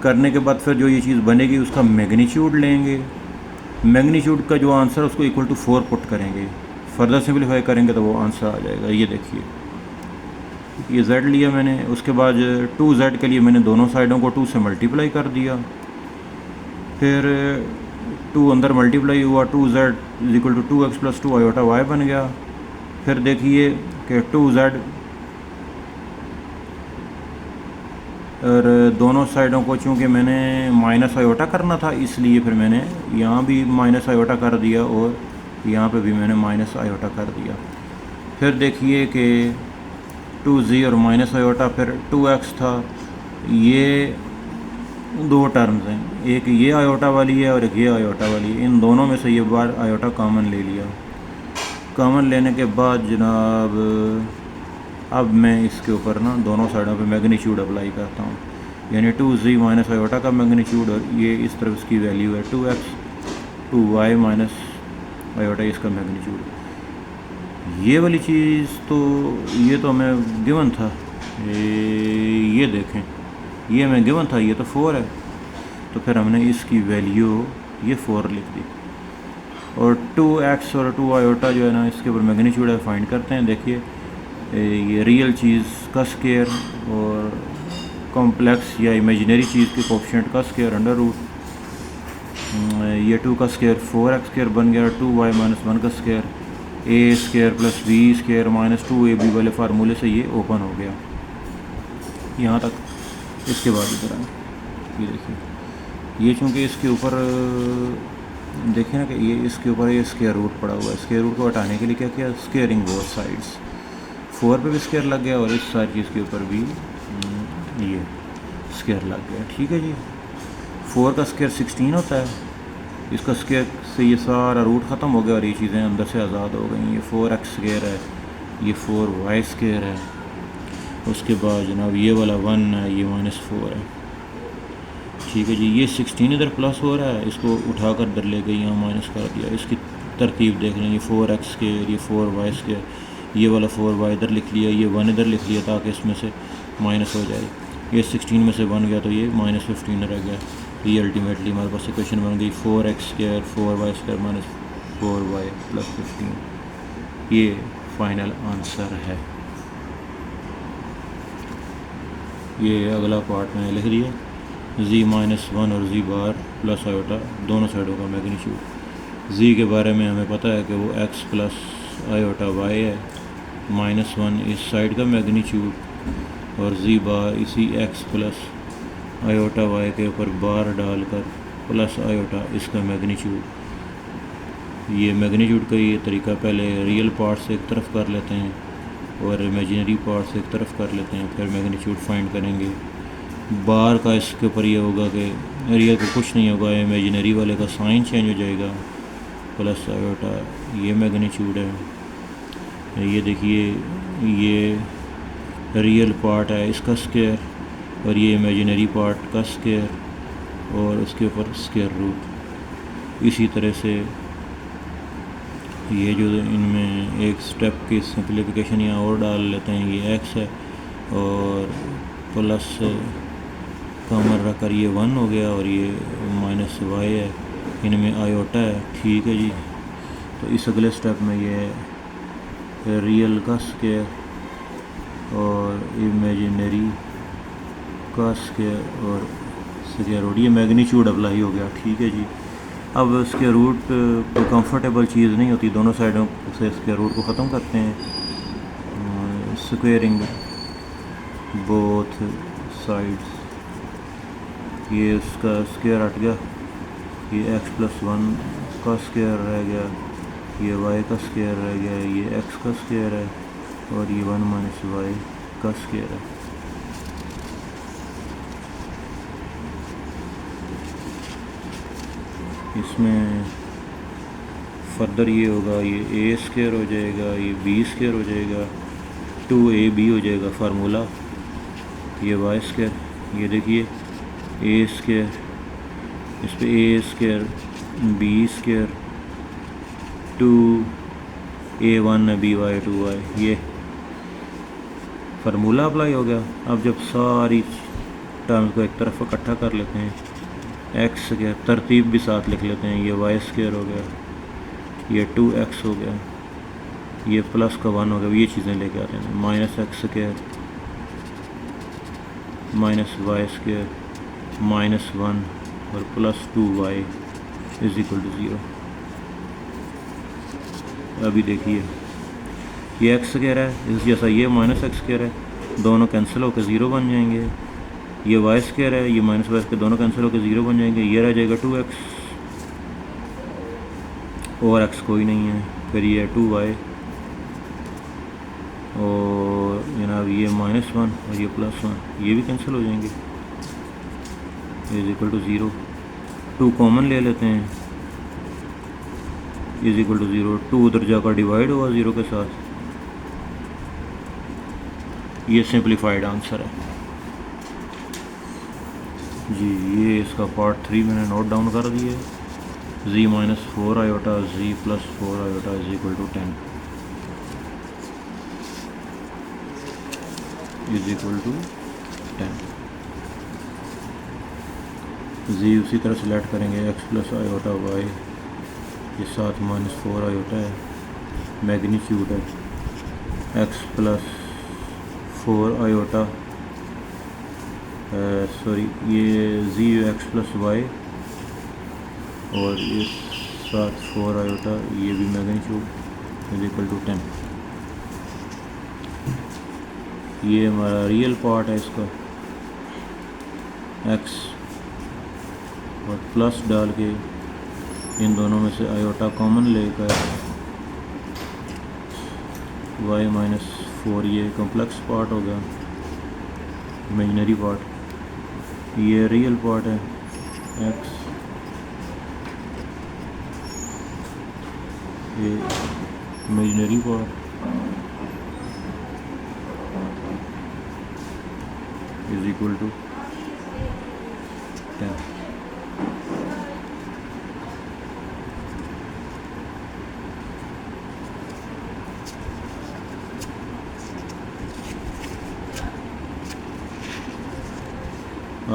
[SPEAKER 1] करने के बाद फिर जो ये चीज़ बनेगी उसका मैग्नीट्यूड लेंगे, मैग्नीट्यूड का जो आंसर है उसको इक्वल टू 4 पुट करेंगे, फर्दर सिंप्लीफाई करेंगे तो वो आंसर आ जाएगा। ये देखिए, ये z लिया मैंने, उसके बाद 2z के लिए मैंने दोनों साइडों को 2 से मल्टीप्लाई कर दिया, फिर 2 अंदर मल्टीप्लाई हुआ, 2z is equal to 2x plus 2 iota y बन गया। फिर देखिए कि 2z और दोनों साइडों को चूँकि मैंने माइनस आयोटा करना था, इसलिए फिर मैंने यहाँ भी माइनस आयोटा कर दिया और यहाँ पे भी मैंने माइनस आयोटा कर दिया। फिर देखिए कि 2z और माइनस आयोटा, फिर 2x था। ये दो टर्म्स हैं, एक ये आयोटा वाली है और एक ये आयोटा वाली है। इन दोनों में से ये बार आयोटा कॉमन ले लिया। कॉमन लेने के बाद जनाब अब मैं इसके ऊपर ना दोनों साइडों पे मैग्नीट्यूड अप्लाई करता हूँ, यानी 2z माइनस आयोटा का मैग्नीट्यूड, और ये इस तरफ इसकी वैल्यू है 2x, 2y माइनस आयोटा इसका मैग्नीट्यूड। ये वाली चीज़ तो ये तो हमें गिवन था, ये देखें, ये हमें गिवन था, ये तो 4 है, तो फिर हमने इसकी वैल्यू ये 4 लिख दी। और 2x और 2 आयोटा जो है ना, इसके ऊपर मैग्नीट्यूड है, फाइंड करते हैं। देखिए, ये रियल चीज़ का स्क्वायर और कॉम्प्लेक्स या इमेजिनरी चीज़ के कोफिशिएंट का स्क्वायर अंडर रूट, ये 2 का स्क्वायर 4x स्क्वायर बन गया, 2y माइनस 1 का square, a square plus b square minus 2ab वाले फार्मूले से ये ओपन हो गया यहाँ तक। इसके बाद इधर आए, ये देखिए, ये चूँकि इसके ऊपर देखिए ना कि ये इसके ऊपर ये स्क्वायर रूट पड़ा हुआ है, स्क्वायर रूट को हटाने के लिए क्या किया, स्क्वायरिंग बोथ साइड्स, 4 पे भी स्क्वायर लग गया और इस साइड चीज़ के ऊपर भी ये स्क्वायर लग गया। ठीक है जी, 4 का स्क्वायर 16 होता है, इसका स्क्वायर से ये सारा रूट ख़त्म हो गया और ये चीज़ें अंदर से आज़ाद हो गई। ये 4x स्क्वायर है, ये 4y स्क्वायर है, उसके बाद जनाब ये वाला 1 है, ये -4 है। ठीक है जी, ये 16 इधर प्लस हो रहा है, इसको उठाकर इधर ले गई, यहाँ माइनस कर दिया, इसकी तरतीब देख लें, ये 4x स्क्वायर, ये 4y स्क्वायर, ये वाला 4y इधर लिख लिया, ये 1 इधर लिख लिया ताकि इसमें से माइनस हो जाए। ये 16 में से 1 गया तो ये -15 रह गया। ये अल्टीमेटली हमारे पास इक्वेशन बन गई 4x square 4y square minus 4y plus 15। ये फाइनल आंसर है। ये अगला पार्ट मैंने लिख दिया, z-1 और z बार प्लस आयोटा दोनों साइडों का मैग्नीट्यूड। z के बारे में हमें पता है कि वो x प्लस आयोटा y है, -1 इस साइड का मैग्नीट्यूड और z बार इसी x प्लस आयोटा y के ऊपर बार डालकर प्लस आयोटा इसका मैग्नीट्यूड। ये मैग्नीट्यूड का ये तरीका पहले रियल पार्ट से एक तरफ कर लेते हैं और इमेजिनरी पार्ट से एक तरफ कर लेते हैं, फिर मैग्नीट्यूड फाइंड करेंगे। बार का इसके ऊपर ये होगा कि रियल को कुछ नहीं होगा, इमेजिनरी वाले का साइन चेंज हो जाएगा, प्लस आयोटा ये मैग्नीट्यूड है। ये देखिए ये रियल पार्ट है इसका स्क्वायर और ये इमेजिनरी पार्ट का स्क्वायर और उसके ऊपर स्क्वायर रूट। इसी तरह से ये जो इनमें एक स्टेप की सिंप्लीफिकेशन यहाँ और डाल लेते हैं, ये x है और प्लस कॉमन रखकर ये 1 हो गया और ये -y है, इनमें आयोटा है। ठीक है जी। तो इस अगले स्टेप में ये रियल का स्क्वायर और इमेजिनरी का स्क्वायर और स्क्वायर रूट, ये मैग्नीट्यूड अप्लाई हो गया। ठीक है जी। अब इसके रूट कोई कंफर्टेबल चीज़ नहीं होती, दोनों साइडों से इसके रूट को ख़त्म करते हैं, स्क्वेयरिंग बोथ साइड्स। ये उसका स्क्वायर हट गया, ये x प्लस 1 का स्क्वायर रह गया, ये y का स्क्वायर रह गया, ये x का स्क्वायर है और ये 1 माइनस y का स्क्वायर है। इसमें फर्दर ये होगा, ये a स्क्वायर हो जाएगा, ये b स्क्वायर हो जाएगा, 2ab हो जाएगा फार्मूला, ये y स्क्वायर, ये देखिए a स्क्वायर, इस पे a square b square 2a1 by 2y, ये फार्मूला अप्लाई हो गया। अब जब सारी टर्म्स को एक तरफ इकट्ठा कर लेते हैं, x स्क्वायर तरतीब भी साथ लिख लेते हैं, ये y स्क्वायर हो गया, ये 2x हो गया, ये प्लस का 1 हो गया, ये चीज़ें लेके आते हैं, -x स्क्वायर -y स्क्वायर -1 और plus 2y is equal to 0। अभी देखिए ये x स्क्वायर है, इस जैसा ये -x स्क्वायर है, दोनों कैंसिल होकर 0 बन जाएंगे। ये y स्क्वायर है, ये -y स्क्वायर, दोनों कैंसिल होकर 0 बन जाएंगे, ये रह जाएगा 2x और x कोई नहीं है, फिर ये 2y और जनाब ये -1 और ये +1, ये भी कैंसिल हो जाएंगे, इज इक्वल टू 0। 2 कॉमन ले लेते हैं, इज इक्वल टू 0। 2 उधर जाकर डिवाइड हुआ 0 के साथ, ये सिंप्लीफाइड आंसर है जी। ये इसका पार्ट 3 मैंने नोट डाउन कर दिया है, z-4 iota z plus 4 iota is equal to 10 is equal to 10। z उसी तरह सेलेक्ट करेंगे, x प्लस आयोटा y, ये साथ -4 आयोटा है, मैग्नीट्यूड है x प्लस 4 आयोटा, सॉरी ये z x प्लस y और ये साथ 4 आयोटा, ये भी मैग्नीट्यूड इज इक्वल टू 10। ये हमारा रियल पार्ट है इसका, x और प्लस डाल के इन दोनों में से आयोटा कॉमन लेकर y -4, ये कॉम्प्लेक्स पार्ट हो गया, इमेजिनरी पार्ट, ये रियल पार्ट है x, ये imaginary part is equal to 10।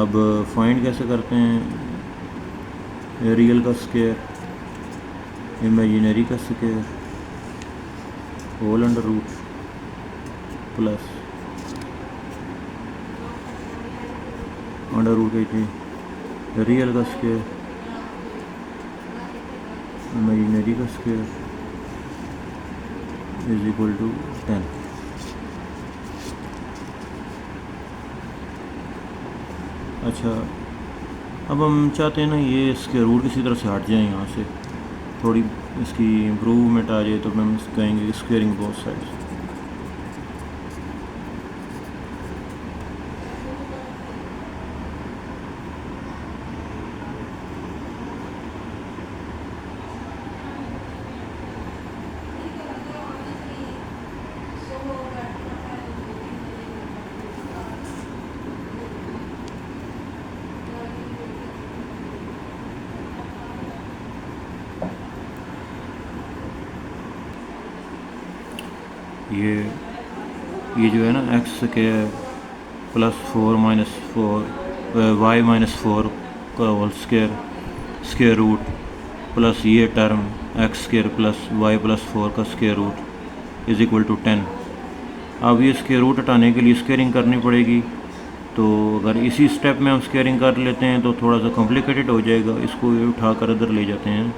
[SPEAKER 1] अब फाइंड कैसे करते हैं, रियल का स्क्वायर, इमेजिनरी का square, whole under root plus under root 18, real का स्क्वायर, इमेजिनरी का स्क्वायर इज इक्वल टू 10। अच्छा, अब हम चाहते हैं ना ये इसके रूट किसी तरह से हट जाए, यहाँ से थोड़ी इसकी इम्प्रूवमेंट आ जाए, तो हम कहेंगे स्क्वेयरिंग बोथ साइड्स। ये जो है ना एक्स के प्लस 4 माइनस 4 वाई माइनस 4 का whole square square root plus ये term x square plus y plus 4 का square root is equal to 10। अब ये स्क्वायर रूट हटाने के लिए स्क्वेयरिंग करनी पड़ेगी, तो अगर इसी स्टेप में हम स्क्वेयरिंग कर लेते हैं तो थोड़ा सा कॉम्प्लिकेटेड हो जाएगा, इसको ये उठा कर इधर ले जाते हैं।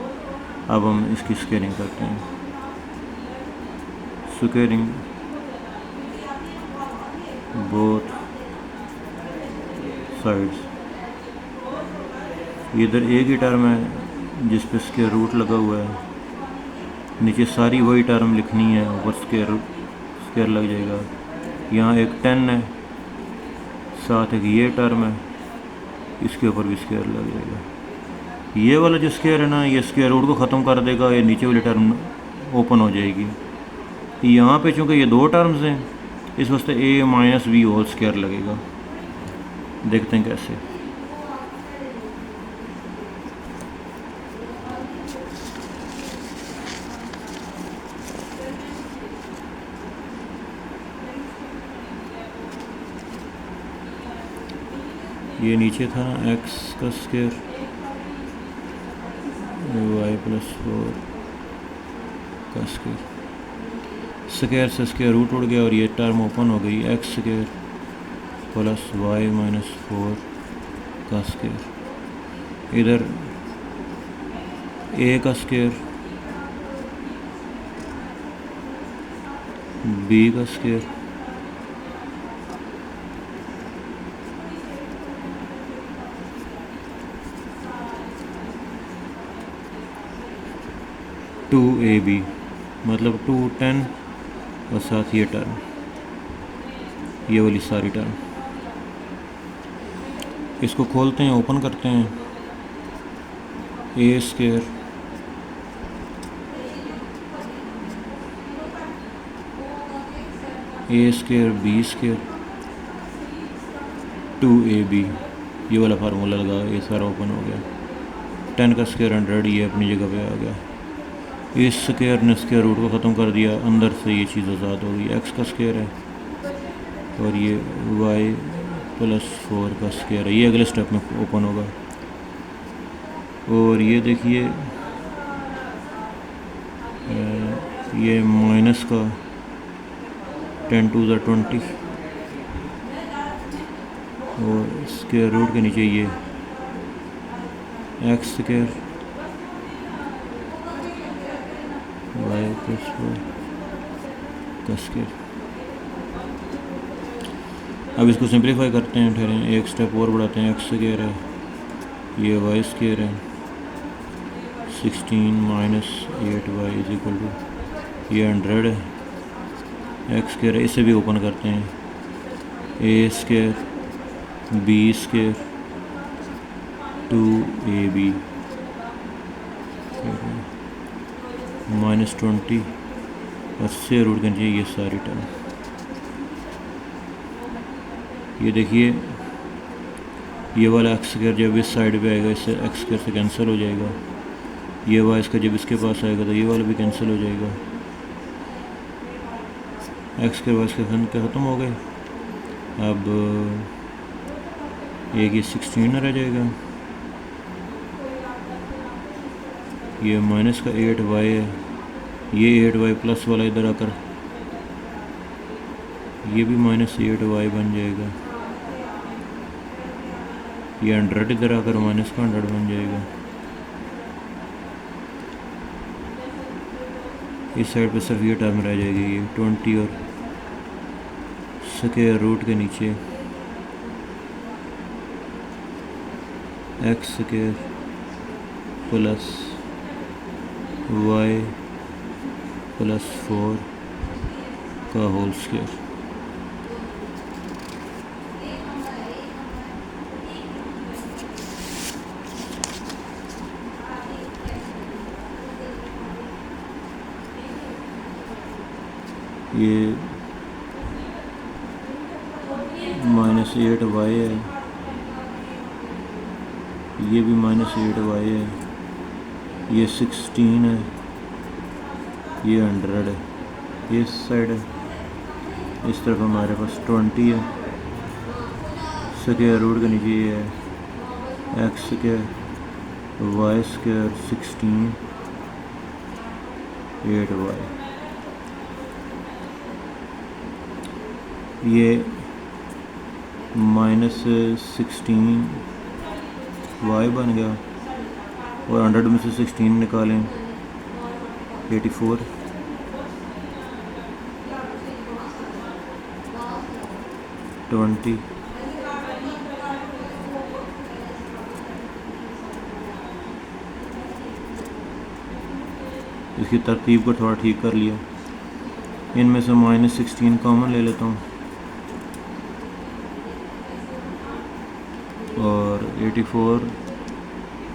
[SPEAKER 1] अब हम इसकी स्क्वेयरिंग करते हैं, स्क्वेयरिंग बोथ साइड्स। इधर एक ही टर्म है जिस पे स्क्वायर रूट लगा हुआ है, नीचे सारी वही टर्म लिखनी है, ऊपर स्क्वायर लग जाएगा। यहाँ एक 10 है, साथ एक ये टर्म है, इसके ऊपर भी स्क्वायर लग जाएगा। ये वाला जो स्क्वायर है ना, ये स्क्वायर रूट को ख़त्म कर देगा, ये नीचे वाली टर्म ओपन हो जाएगी। यहाँ पे चूँकि ये दो टर्म्स हैं, इस वास्ते a minus b whole square लगेगा। देखते हैं कैसे। ये नीचे था ना x का स्क्वायर y प्लस 4 का स्क्वायर, स्क्वायर से स्क्वायर रूट उड़ गया और ये टर्म ओपन हो गई, x square plus y minus 4 का स्क्वायर। इधर ए का स्क्वायर, बी का स्क्वायर, टू ए बी मतलब 210 और साथ ये टर्म, ये वाली सारी टर्म। इसको खोलते हैं, ओपन करते हैं, a square b square 2ab, ये वाला फार्मूला लगा, ये सारा ओपन हो गया। 10 का स्क्वायर 100, ये अपनी जगह पे आ गया। इस स्क्वायर ने स्क्वायर रूट को ख़त्म कर दिया, अंदर से ये चीज़ आज़ाद हो गई। एक्स का स्क्वायर है और ये वाई प्लस 4 का स्क्वायर है, ये अगले स्टेप में ओपन होगा। और ये देखिए ये माइनस का 10 टू ज़ 20 और स्क्वायर रूट के नीचे ये एक्स स्क्वायर वाई प्लस 4 का स्क्वायर। अब इसको सिंप्लीफाई करते हैं, ठहरें एक स्टेप और बढ़ाते हैं। एक्स स्क्वायर है, ये वाई स्क्वायर है, 16 minus 8y is equal to ये 100 है, एक्स स्क्वायर है, इसे भी ओपन करते हैं। A square b square 2ab minus 20 और से रूट करनी चाहिए ये सारी टर्म। ये देखिए ये वाला एक्स स्क्वायर जब इस साइड पे आएगा, इससे एक्स स्क्वायर से कैंसिल हो जाएगा। ये वाई इसका जब इसके पास आएगा तो ये वाला भी कैंसिल हो जाएगा। एक्स स्क्वायर वाई स्क्वायर ख़त्म हो गए। अब एक ये 16 रह जाएगा, ये माइनस का 8y है, ये 8y प्लस वाला इधर आकर ये भी माइनस 8y बन जाएगा, ये 100 इधर आकर माइनस का 100 बन जाएगा। इस साइड पे सिर्फ ये टर्म रह जाएगी, ये 20 और स्क्वायर रूट के नीचे x square plus y plus 4 का होल स्क्वायर। ये -8y है, ये भी -8y है, ये 16 है, ये 100 है, इस साइड है, इस तरफ हमारे पास 20 है, स्क्वायर रूट के नीचे ये है x square Y square 16 8y। ये -16 y बन गया और 100 में से 16 निकालें 84, इसकी तरतीब को थोड़ा ठीक कर लिया। इनमें से -16 कॉमन ले लेता हूँ और 84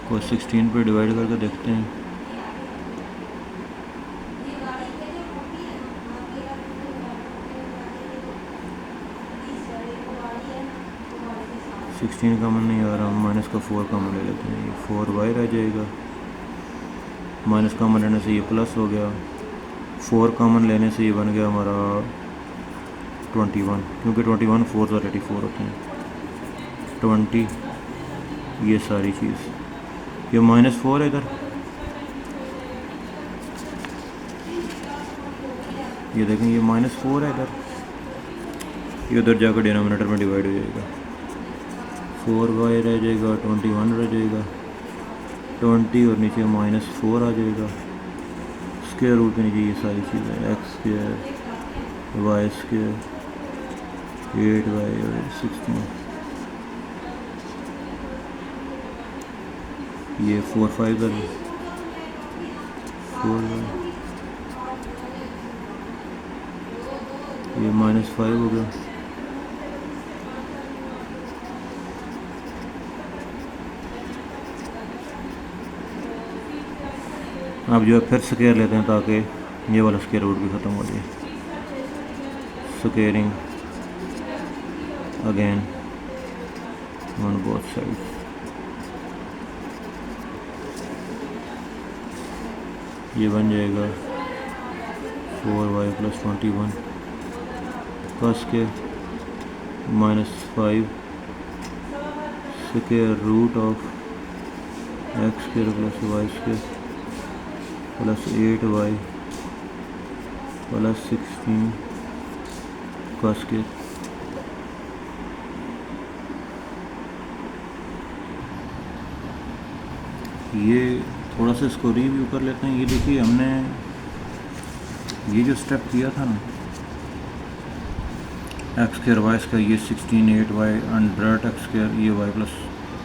[SPEAKER 1] को 16 पे डिवाइड करके देखते हैं। सिक्सटीन कॉमन नहीं आ रहा, माइनस का 4 कॉमन ले लेते हैं, ये 4y रह जाएगा, माइनस कॉमन लेने से ये प्लस हो गया, 4 कॉमन लेने से ये बन गया हमारा 21, क्योंकि 21 4 और 84 होते हैं, 20 ये सारी चीज़, ये -4 है इधर, ये देखें ये -4 है इधर, ये उधर जाकर डिनोमिनेटर में डिवाइड हो जाएगा, 4y रह जाएगा, 21 रह जाएगा, 20 और नीचे -4 आ जाएगा, स्क्वायर रूट के नीचे ये सारी चीज़ें x square Y square 8y और 16, ये 4 5 कर 4y, ये -5 हो गया, अब जो है फिर स्क्वायर लेते हैं ताकि ये वाला स्क्वायर रूट भी ख़त्म हो जाए। Squaring again on both sides, ये बन जाएगा 4y + 21 का square -5 square root of x square plus y square plus 8y plus 16 का स्क्वायर। ये थोड़ा सा इसको रिव्यू कर लेते हैं। ये देखिए हमने ये जो स्टेप किया था ना, एक्स स्क्वायर वाई स्क्वायर, ये 16 8y 100 एक्स स्क्वायर, ये y प्लस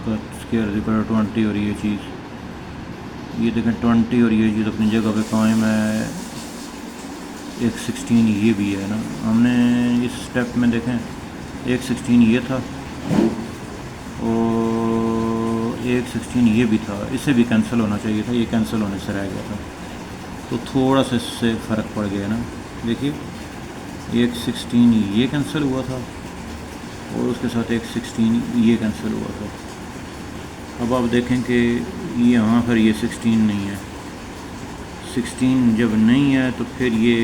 [SPEAKER 1] का स्क्वायर इक्वल 20 और ये चीज़, ये देखें 20 और ये चीज़ अपनी जगह पे कायम है, एक 16 ये भी है ना। हमने इस स्टेप में देखें एक 16 ये था और एक 16 ये भी था, इससे भी कैंसिल होना चाहिए था, ये कैंसिल होने से रह गया था, तो थोड़ा सा इससे फ़र्क पड़ गया ना। देखिए एक 16 ये कैंसिल हुआ था और उसके साथ एक 16 ये कैंसिल हुआ था। अब आप देखें कि यहाँ पर ये 16 नहीं है, 16 जब नहीं है तो फिर ये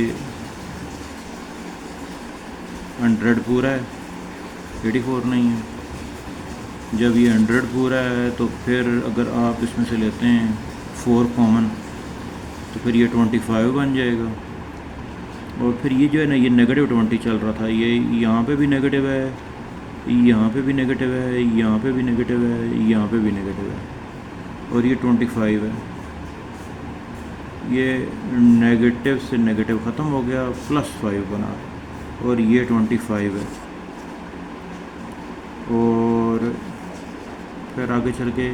[SPEAKER 1] 100 पूरा है, 84 नहीं है, जब ये 100 पूरा है तो फिर अगर आप इसमें से लेते हैं 4 कॉमन तो फिर ये 25 बन जाएगा। और फिर ये जो है ना, ये नेगेटिव 20 चल रहा था, ये यहाँ पे भी नेगेटिव है, यहाँ पे भी नेगेटिव है, यहाँ पे भी नेगेटिव है, यहाँ पे भी नेगेटिव है, और ये 25 है। ये नेगेटिव से नेगेटिव ख़त्म हो गया, +5 बना, और ये 25 है। और फिर आगे चल के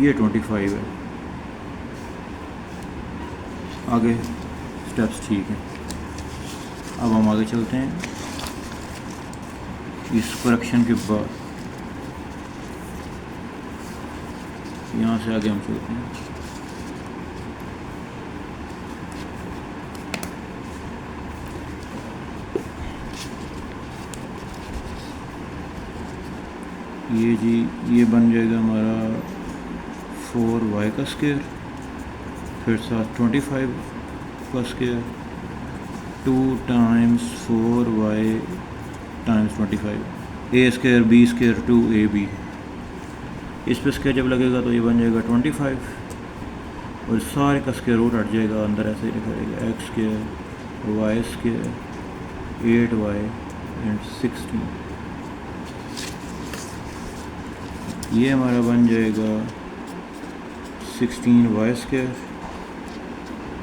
[SPEAKER 1] ये 25 है। आगे स्टेप्स ठीक है। अब हम आगे चलते हैं इस करेक्शन के बाद, यहाँ से आगे हम चलते हैं। ये जी, ये बन जाएगा हमारा 4y का स्क्वायर, फिर साथ 25 का square, 2 times 4y times 25, a square b square 2ab। इस पर स्क्वायर जब लगेगा तो ये बन जाएगा 25, और सारे का स्क्वायर रूट हट जाएगा, अंदर ऐसे ही लिखा जाएगा x square y square 8y and 16। ये हमारा बन जाएगा 16y स्क्वायर,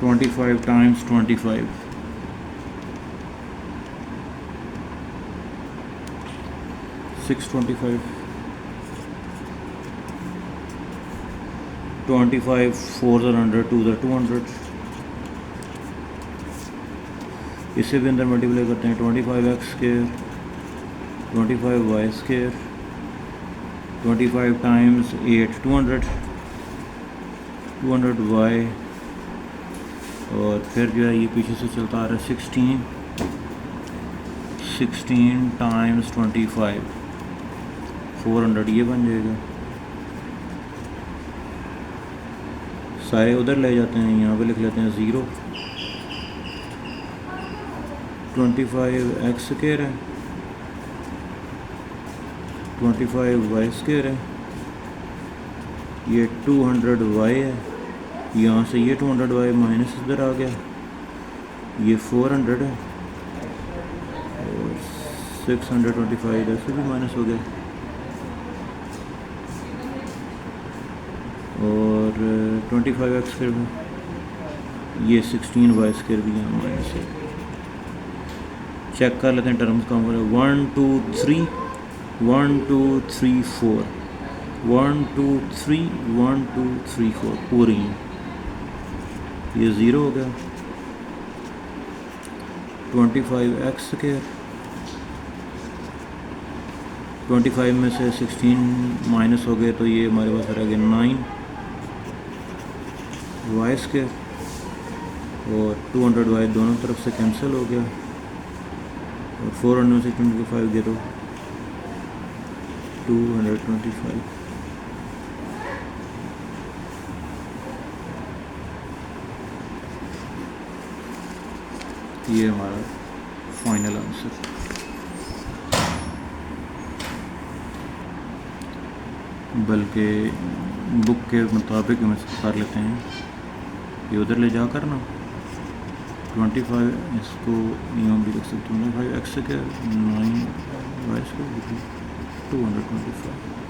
[SPEAKER 1] 25 टाइम्स 25, 625, 25 4 100 2 200। इसे भी अंदर मल्टीप्लाई करते हैं, 25x square, 25y square, 25 times 8 200, 200y, और फिर जो है ये पीछे से चलता आ रहा है 16 टाइम्स 25, 400, ये बन जाएगा। सारे उधर ले जाते हैं, यहाँ पे लिख लेते हैं 0। 25x स्क्वायर है, 25y स्क्वायर है, ये 200y है, यहाँ से ये 200y माइनस इधर आ गया, ये 400 है, और 625 इधर से भी माइनस हो गया, और 25x स्क्वायर में ये 16y स्क्वायर भी यहाँ माइनस है। चेक कर लेते हैं टर्म्स कम कर, 1 2 3 1 2 3 4 1 2 3 1 2 3 4 पूरी हैं, ये 0 हो गया। 25x स्क्वायर, 25 में से 16 माइनस हो गए तो ये हमारे पास रह गया 9y स्क्वायर, और 200y दोनों तरफ से कैंसिल हो गया, और 400 में से 25 गया तो 225। ये हमारा फाइनल आंसर। बल्कि बुक के मुताबिक हम इसको कर लेते हैं, ये उधर ले जा कर ना 25, इसको यहाँ भी लिख सकते हैं 5x के 9y को 225।